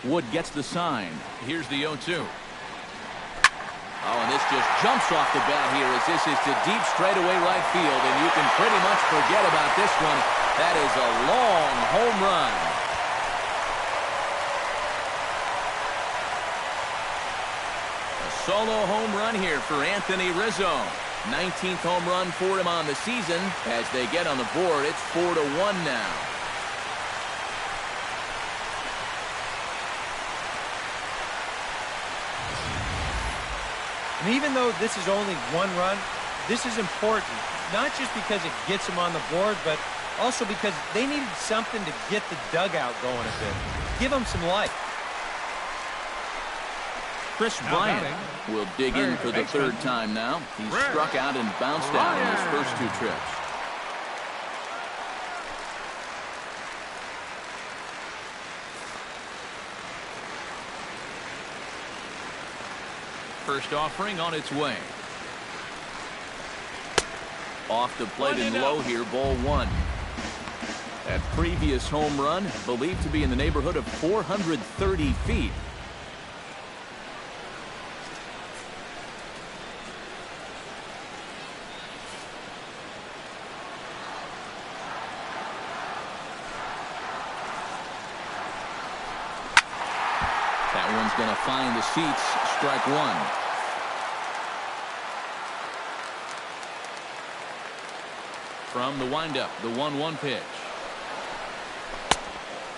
Wood gets the sign. Here's the 0-2. Oh, and this just jumps off the bat here as this is to deep straightaway right field, and you can pretty much forget about this one. That is a long home run. A solo home run here for Anthony Rizzo. 19th home run for him on the season. As they get on the board, it's 4-1 now. And even though this is only one run, this is important, not just because it gets them on the board, but also because they needed something to get the dugout going a bit. Give them some life. Chris Bryant will dig in for the third time now. He's struck out and bounced out in his first 2 trips. First offering on its way. Off the plate and low here, ball 1. That previous home run believed to be in the neighborhood of 430 feet. That one's going to find the seats. Strike 1. From the windup, the 1-1 pitch.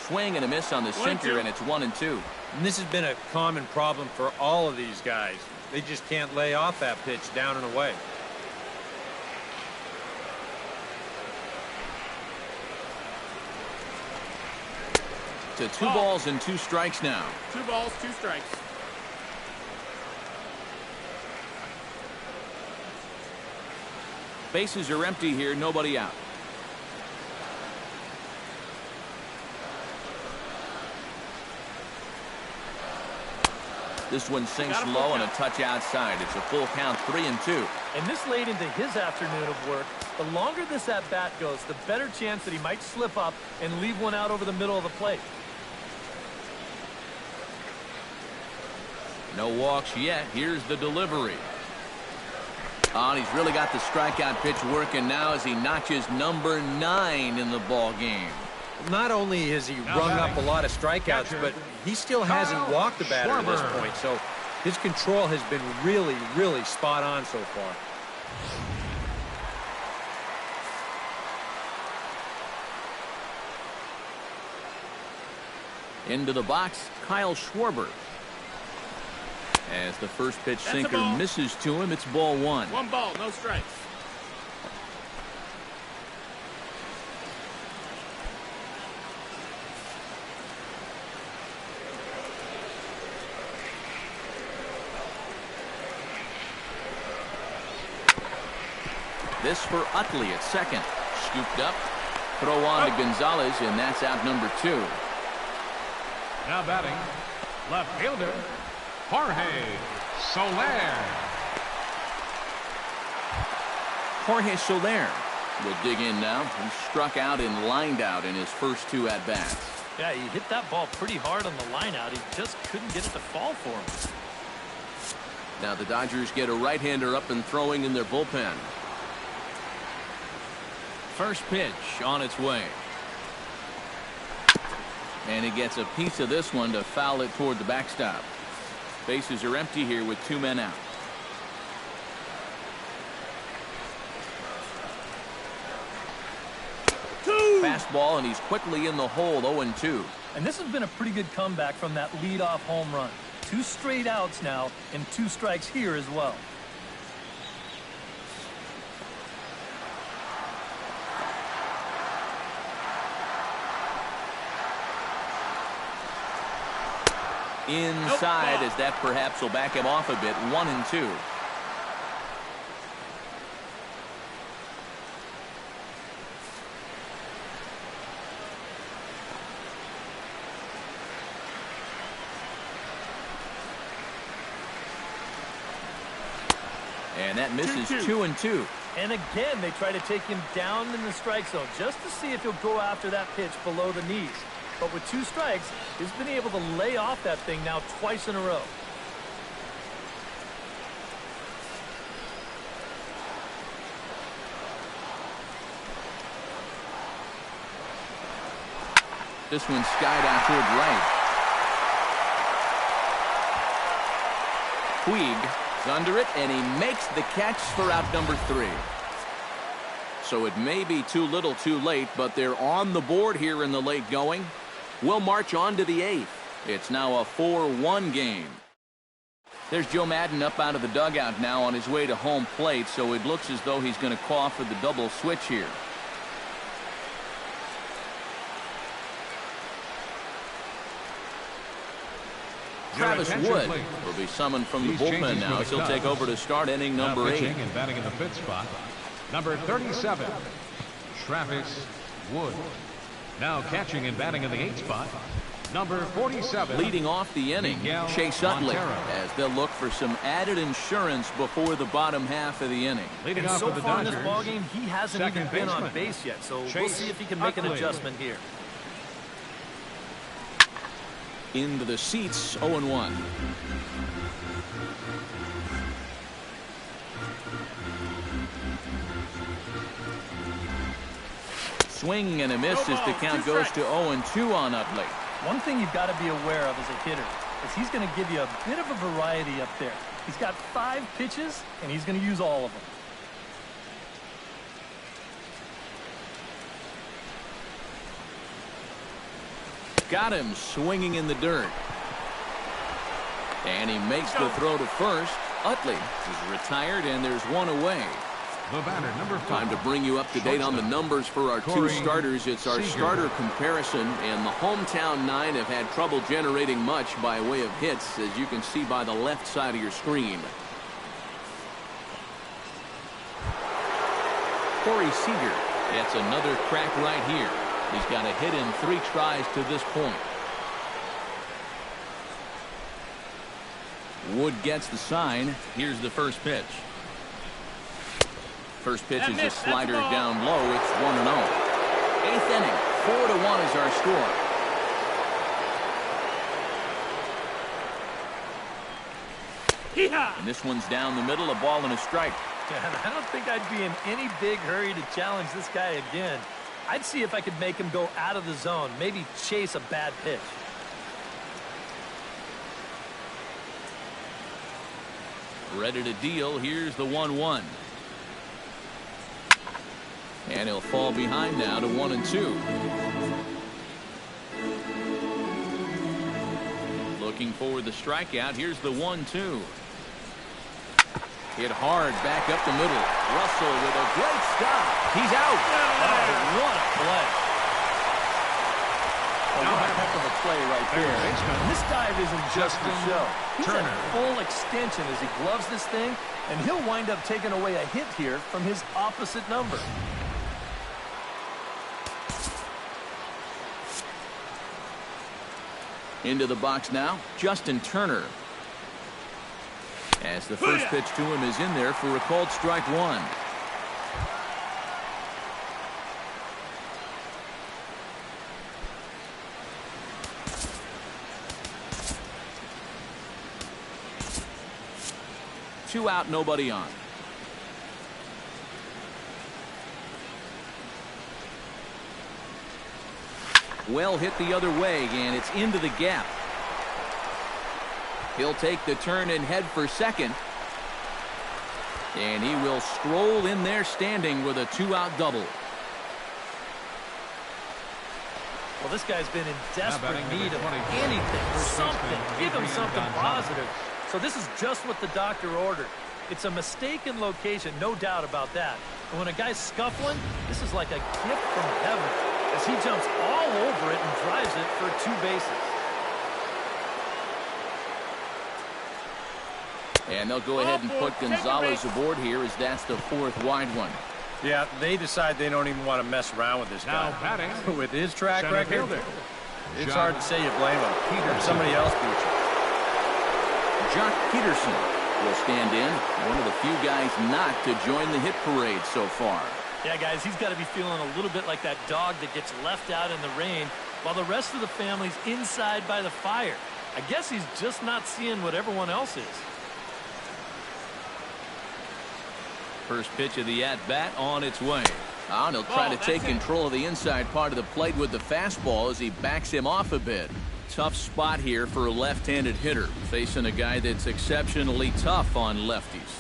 Swing and a miss on the sinker, and it's 1-2. And this has been a common problem for all of these guys. They just can't lay off that pitch down and away. To 2 balls and 2 strikes now. 2 balls, 2 strikes. Bases are empty here, nobody out. This one sinks low and a touch outside. It's a full count, 3-2. And this late into his afternoon of work, the longer this at-bat goes, the better chance that he might slip up and leave one out over the middle of the plate. No walks yet. Here's the delivery. Oh, and he's really got the strikeout pitch working now as he notches number 9 in the ball game. Not only has he rung up a lot of strikeouts, but he still hasn't walked a batter at this point. So his control has been really, really spot on so far. Into the box, Kyle Schwarber. As the first pitch sinker misses to him, it's ball 1. 1 ball, no strikes. This for Utley at second. Scooped up. Throw on to Gonzalez, and that's out number 2. Now batting, left fielder, Jorge Soler. Jorge Soler will dig in now. He struck out and lined out in his first 2 at-bats. Yeah, he hit that ball pretty hard on the line out. He just couldn't get it to fall for him. Now the Dodgers get a right-hander up and throwing in their bullpen. First pitch on its way. And he gets a piece of this one to foul it toward the backstop. Bases are empty here with 2 men out. Fastball, and he's quickly in the hole, 0-2. And this has been a pretty good comeback from that leadoff home run. 2 straight outs now, and 2 strikes here as well. Inside, as that perhaps will back him off a bit. 1-2. that misses 2-2. 2-2. And again, they try to take him down in the strike zone just to see if he'll go after that pitch below the knees. But with 2 strikes, he's been able to lay off that thing now twice in a row. This one skied out toward right. Puig is under it, and he makes the catch for out number 3. So it may be too little too late, but they're on the board here in the late going. We'll march on to the 8th. It's now a 4-1 game. There's Joe Madden up out of the dugout now on his way to home plate, so it looks as though he's going to call for the double switch here. Travis Wood will be summoned from the bullpen now, as he'll take over to start inning number 8. And batting in the 5th spot, number 37, Travis Wood. Now catching and batting in the 8th spot, number 47. Leading off the inning, Miguel Chase Utley, Montero. as they'll look for some added insurance before the bottom half of the inning. Leading And off so for the far in Dodgers, this ballgame, he hasn't even second been on baseman, base yet, so we'll Chase see if he can make an Utley. adjustment here. Into the seats, 0-1. Swing and a miss as the count goes to 0-2 on Utley. One thing you've got to be aware of as a hitter is he's going to give you a bit of a variety up there. He's got 5 pitches, and he's going to use all of them. Got him swinging in the dirt. And he makes the throw to first. Utley is retired, and there's one away. the batter, number 5. Time to bring you up to date on the numbers for our 2 Corey starters. It's our Seager. starter comparison, and the hometown 9 have had trouble generating much by way of hits, as you can see by the left side of your screen. Corey Seager gets another crack right here. He's got a hit in 3 tries to this point. Wood gets the sign. Here's the first pitch. First pitch is a slider down low. It's 1-0. 8th inning. 4-1 is our score. And this one's down the middle, a ball and a strike. And I don't think I'd be in any big hurry to challenge this guy again. I'd see if I could make him go out of the zone, maybe chase a bad pitch. Ready to deal. Here's the 1-1. And he'll fall behind now to 1-2. Looking for the strikeout. Here's the 1-2. Hit hard back up the middle. Russell with a great stop. He's out. Oh, what a play. What a heck of a play right there. And this dive isn't just a show. He's Turner. at full extension as he gloves this thing, and he'll wind up taking away a hit here from his opposite number. Into the box now, Justin Turner. As the first pitch to him is in there for a called strike 1. Two out, nobody on. Well hit the other way, and it's into the gap. He'll take the turn and head for second. And he will stroll in there standing with a 2-out double. Well, this guy's been in desperate batting need number of 24, anything, first something. baseman, Give him Adrian something Gonzalez. positive. So this is just what the doctor ordered. It's a mistaken location, no doubt about that. And when a guy's scuffling, this is like a gift from heaven as he jumps all over it and drives it for 2 bases. And they'll go ahead and put Gonzalez aboard here, as that's the 4th wide one. Yeah, they decide they don't even want to mess around with this Now guy. batting, With his track center record, fielder, it's Jock hard to say you blame him. Peterson. Somebody else beat you. Jock Peterson will stand in. One of the few guys not to join the hit parade so far. Yeah, guys, he's got to be feeling a little bit like that dog that gets left out in the rain while the rest of the family's inside by the fire. I guess he's just not seeing what everyone else is. First pitch of the at-bat on its way. And he'll try to take control of the inside part of the plate with the fastball as he backs him off a bit. Tough spot here for a left-handed hitter, facing a guy that's exceptionally tough on lefties.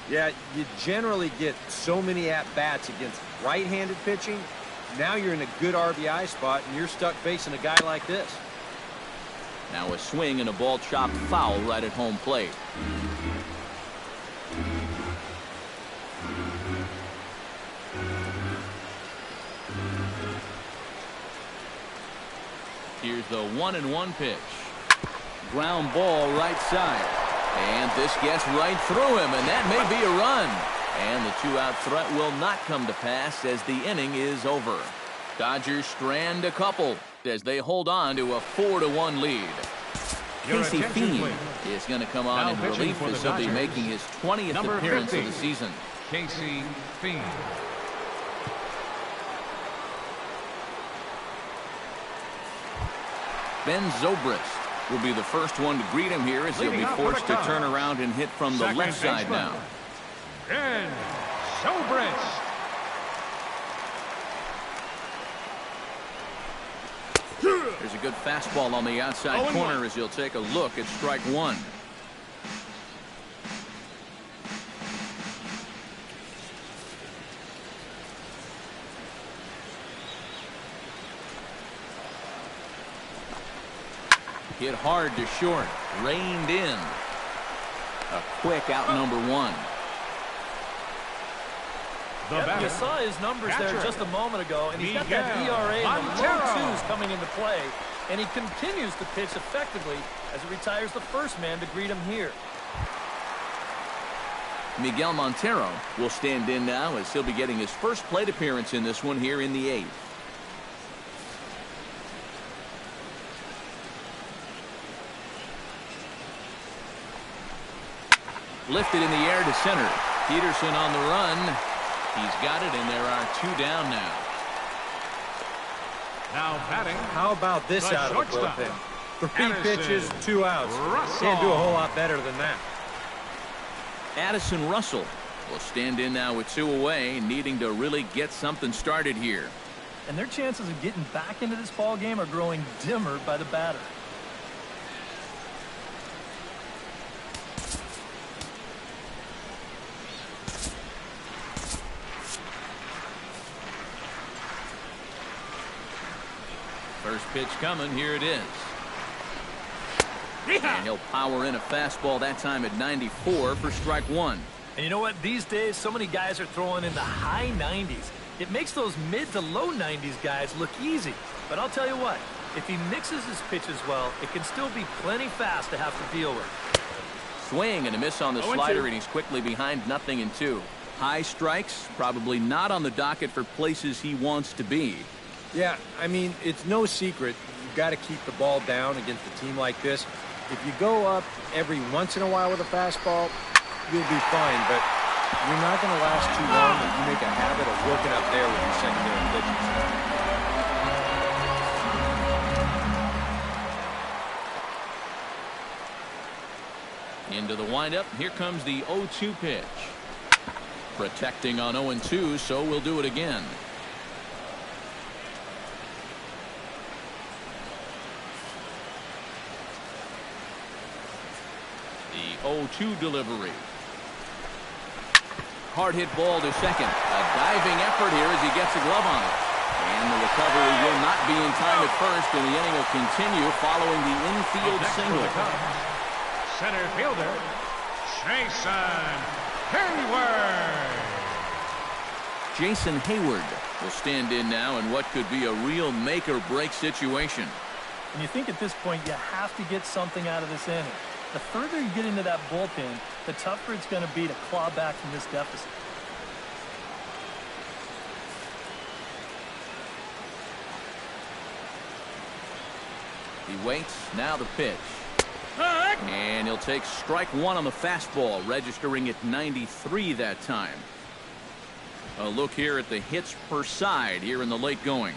Yeah, you generally get so many at-bats against right-handed pitching. Now you're in a good RBI spot, and you're stuck facing a guy like this. Now a swing and a ball chopped foul right at home plate. Here's the 1-1 pitch. Ground ball right side. And this gets right through him, and that may be a run. And the two-out threat will not come to pass as the inning is over. Dodgers strand a couple as they hold on to a 4-1 lead. Casey Fiend is going to come on in relief as he'll be making his 20th appearance of the season. Casey Fiend. Ben Zobrist will be the first one to greet him here as he'll be forced to turn around and hit from the left side now. Ben Zobrist. There's a good fastball on the outside corner as he'll take a look at strike one. Hit hard to short. Reined in. A quick out number one. Yep, you saw his numbers there just a moment ago, and he's got that ERA and the low twos coming into play, and he continues to pitch effectively as he retires the first man to greet him here. Miguel Montero will stand in now as he'll be getting his first plate appearance in this one here in the 8th. Lifted in the air to center. Peterson on the run. He's got it, and there are two down now. Now batting. How about this out of the bullpen? 3 pitches, 2 outs. Can't do a whole lot better than that. Addison Russell will stand in now with 2 away, needing to really get something started here. And their chances of getting back into this ball game are growing dimmer by the batter. First pitch coming. Here it is. And he'll power in a fastball that time at 94 for strike one. And you know what? These days, so many guys are throwing in the high 90s. It makes those mid to low 90s guys look easy. But I'll tell you what, if he mixes his pitches well, it can still be plenty fast to have to deal with. Swing and a miss on the slider, and he's quickly behind 0-2. High strikes, probably not on the docket for places he wants to be. Yeah, I mean, it's no secret. You've got to keep the ball down against a team like this. If you go up every once in a while with a fastball, you'll be fine. But you're not going to last too long if you make a habit of working up there with your secondary pitches. Into the windup. Here comes the 0-2 pitch. Protecting on 0-2, so we'll do it again. The 0-2 delivery. Hard hit ball to second. A diving effort here as he gets a glove on it. And the recovery will not be in time at first, and the inning will continue following the infield single. Center fielder, Jason Hayward. Jason Hayward will stand in now in what could be a real make-or-break situation. And you think at this point you have to get something out of this inning. The further you get into that bullpen, the tougher it's going to be to claw back from this deficit. He waits. Now the pitch. And he'll take strike one on the fastball, registering at 93 that time. A look here at the hits per side here in the late going.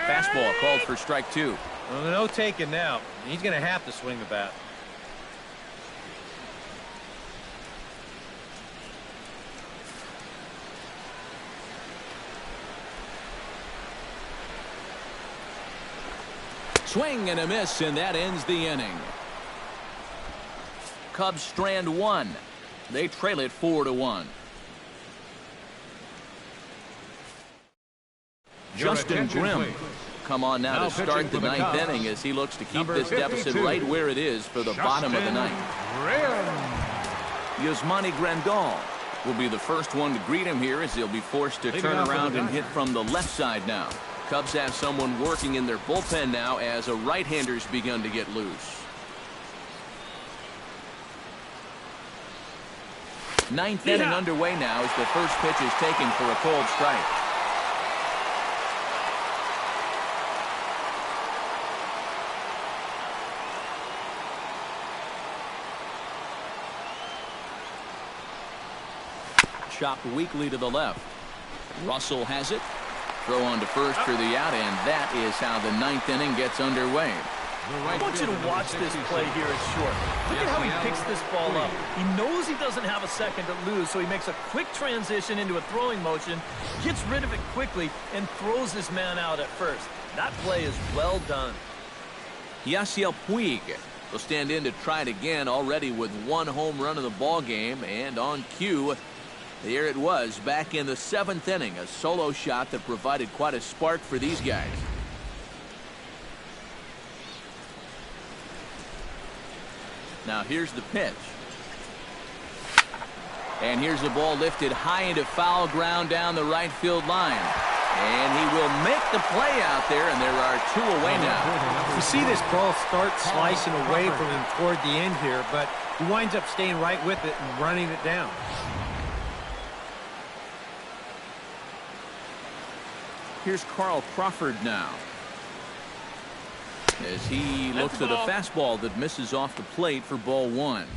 Fastball called for strike two. Well, no taking now. He's going to have to swing the bat. Swing and a miss, and that ends the inning. Cubs strand one. They trail it 4-1. Justin Grimm come on now to start the ninth inning as he looks to keep this deficit right where it is for the bottom of the ninth. Yasmani Grandal will be the first one to greet him here as he'll be forced to turn around and hit from the left side now. Cubs have someone working in their bullpen now as a right-hander's begun to get loose. Ninth inning underway now as the first pitch is taken for a cold strike. Chopped weakly to the left. Russell has it. Throw on to first for the out, and that is how the ninth inning gets underway. I want you to watch this play here at short. Look at how he picks this ball up. He knows he doesn't have a second to lose, so he makes a quick transition into a throwing motion, gets rid of it quickly, and throws his man out at first. That play is well done. Yasiel Puig will stand in to try it again, already with one home run in the ball game, and on cue, there it was back in the seventh inning, a solo shot that provided quite a spark for these guys. Now here's the pitch. And here's the ball lifted high into foul ground down the right field line. And he will make the play out there, and there are two away now. You see this ball start slicing away from him toward the end here, but he winds up staying right with it and running it down. Here's Carl Crawford now, as he looks at a fastball that misses off the plate for ball one.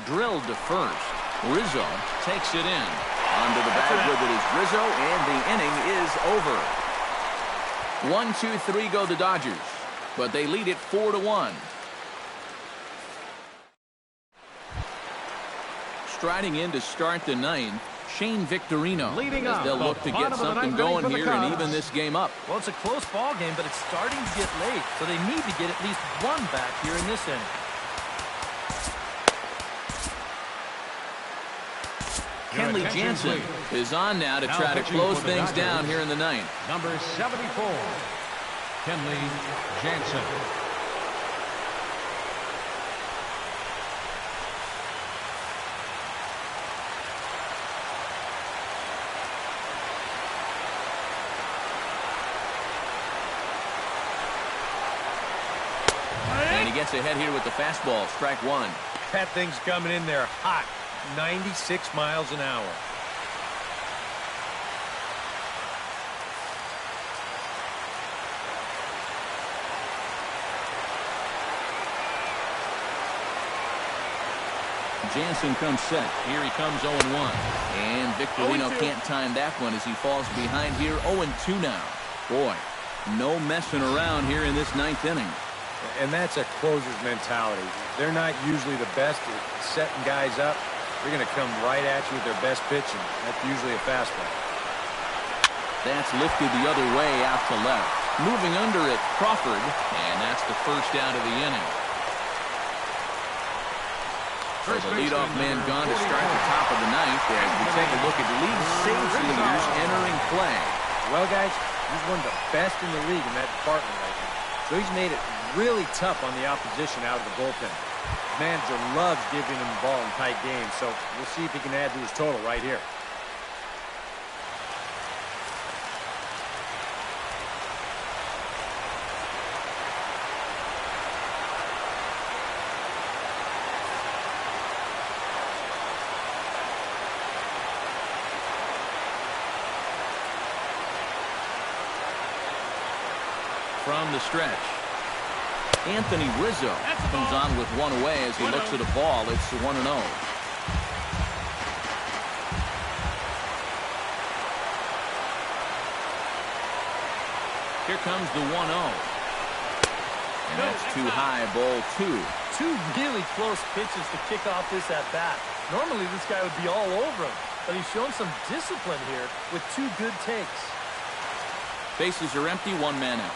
Drilled to first. Rizzo takes it in. Onto the bag with it is Rizzo, and the inning is over. 1-2-3 go the Dodgers, but they lead it 4-1. Striding in to start the ninth, Shane Victorino, as they'll look to get something going here and even this game up. Well, it's a close ball game, but it's starting to get late, so they need to get at least one back here in this inning. Kenley Jansen is on now to try to close things down here in the ninth. Number 74, Kenley Jansen. And he gets ahead here with the fastball, strike one. That thing's coming in there hot. 96 miles an hour. Jansen comes set. Here he comes 0-1. And Victorino can't time that one as he falls behind here 0-2 now. Boy, no messing around here in this ninth inning. And that's a closer's mentality. They're not usually the best at setting guys up. They're going to come right at you with their best pitch, and that's usually a fastball. That's lifted the other way out to left. Moving under it, Crawford, and that's the first out of the inning. So the leadoff man gone to start the top of the ninth as we take a look at league saves leaders entering play. Well, guys, he's one of the best in the league in that department right now. So he's made it really tough on the opposition out of the bullpen. The manager loves giving him the ball in tight games, so we'll see if he can add to his total right here. from the stretch. Anthony Rizzo comes on with one away as he looks at a ball. It's 1-0. Here comes the 1-0. And that's too high, ball 2. Two really close pitches to kick off this at-bat. Normally this guy would be all over him, but he's shown some discipline here with 2 good takes. Bases are empty, 1 man out.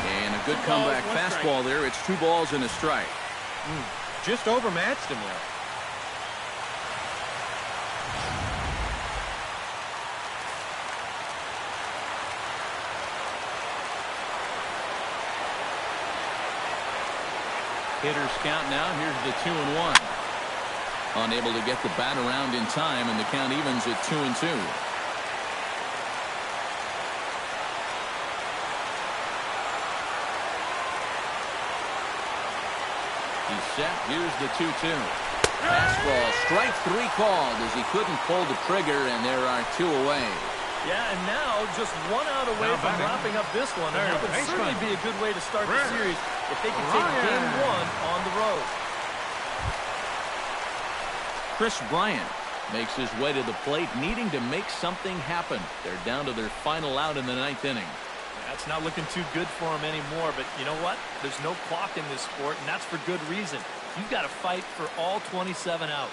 And a good comeback fastball there. It's 2 balls and a strike. Just overmatched him there. Hitters count now. Here's the 2-1. Unable to get the bat around in time, and the count evens at 2-2. He's set. Here's the 2-2. Fastball, strike 3 called as he couldn't pull the trigger, and there are 2 away. Yeah, and now just 1 out away from wrapping up this one. And that would certainly be a good way to start the series if they can take game 1 on the road. Chris Bryant makes his way to the plate, needing to make something happen. They're down to their final out in the 9th inning. That's not looking too good for him anymore, but you know what? There's no clock in this sport, and that's for good reason. You've got to fight for all 27 outs.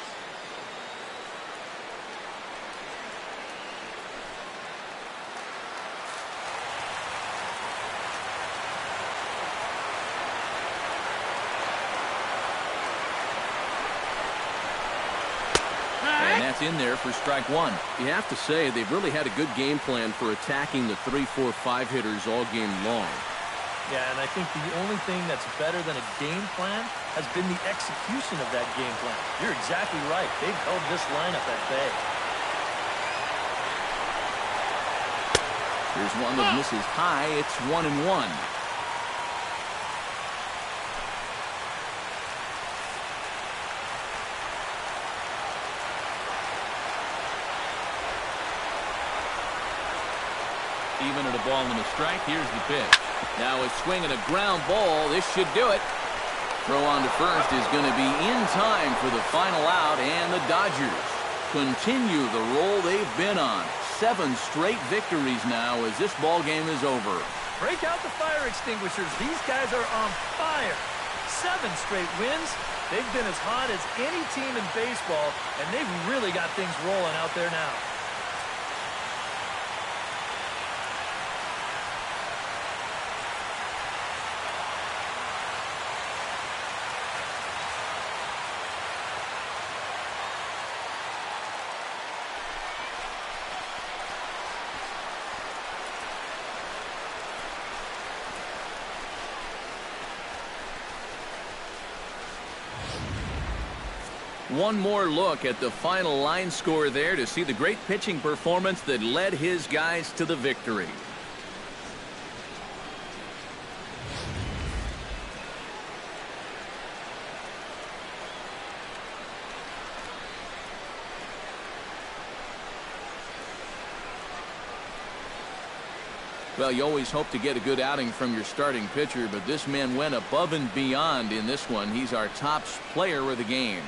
And that's in there for strike 1. You have to say they've really had a good game plan for attacking the 3, 4, 5 hitters all game long. Yeah, and I think the only thing that's better than a game plan has been the execution of that game plan. You're exactly right. They've held this lineup at bay. Here's one that misses high. It's 1-1. Even at a ball and a strike. Here's the pitch. Now a swing and a ground ball. This should do it. Throw on to first is going to be in time for the final out, and the Dodgers continue the roll they've been on. 7 straight victories now as this ball game is over. Break out the fire extinguishers. These guys are on fire. 7 straight wins. They've been as hot as any team in baseball, and they've really got things rolling out there now. One more look at the final line score there to see the great pitching performance that led his guys to the victory. Well, you always hope to get a good outing from your starting pitcher, but this man went above and beyond in this one. He's our top player of the game.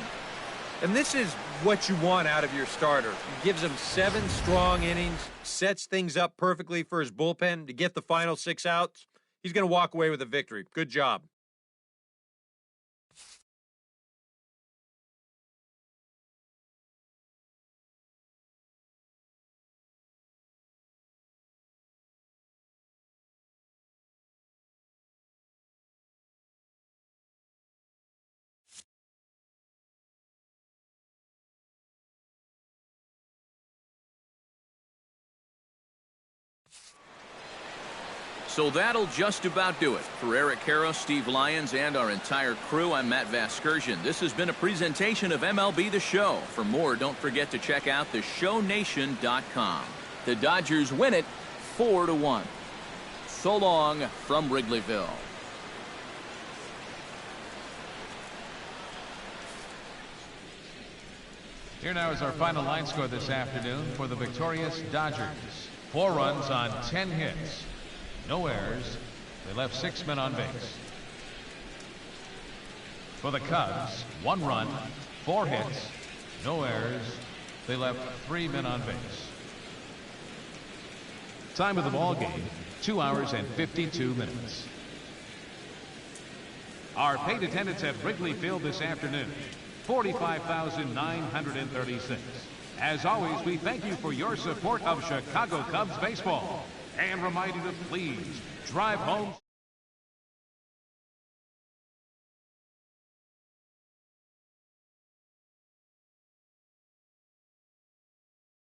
And this is what you want out of your starter. He gives them 7 strong innings, sets things up perfectly for his bullpen to get the final 6 outs. He's going to walk away with a victory. Good job. So that'll just about do it. For Eric Karros, Steve Lyons, and our entire crew, I'm Matt Vasgersian. This has been a presentation of MLB The Show. For more, don't forget to check out theshownation.com. The Dodgers win it 4-1. So long from Wrigleyville. Here now is our final line score this afternoon for the victorious Dodgers. 4 runs on 10 hits. No errors. They left 6 men on base. For the Cubs, 1 run, 4 hits, no errors. They left 3 men on base. Time of the ball game, 2 hours and 52 minutes. Our paid attendance at Wrigley Field this afternoon, 45,936. As always, we thank you for your support of Chicago Cubs baseball and remind you to please drive home.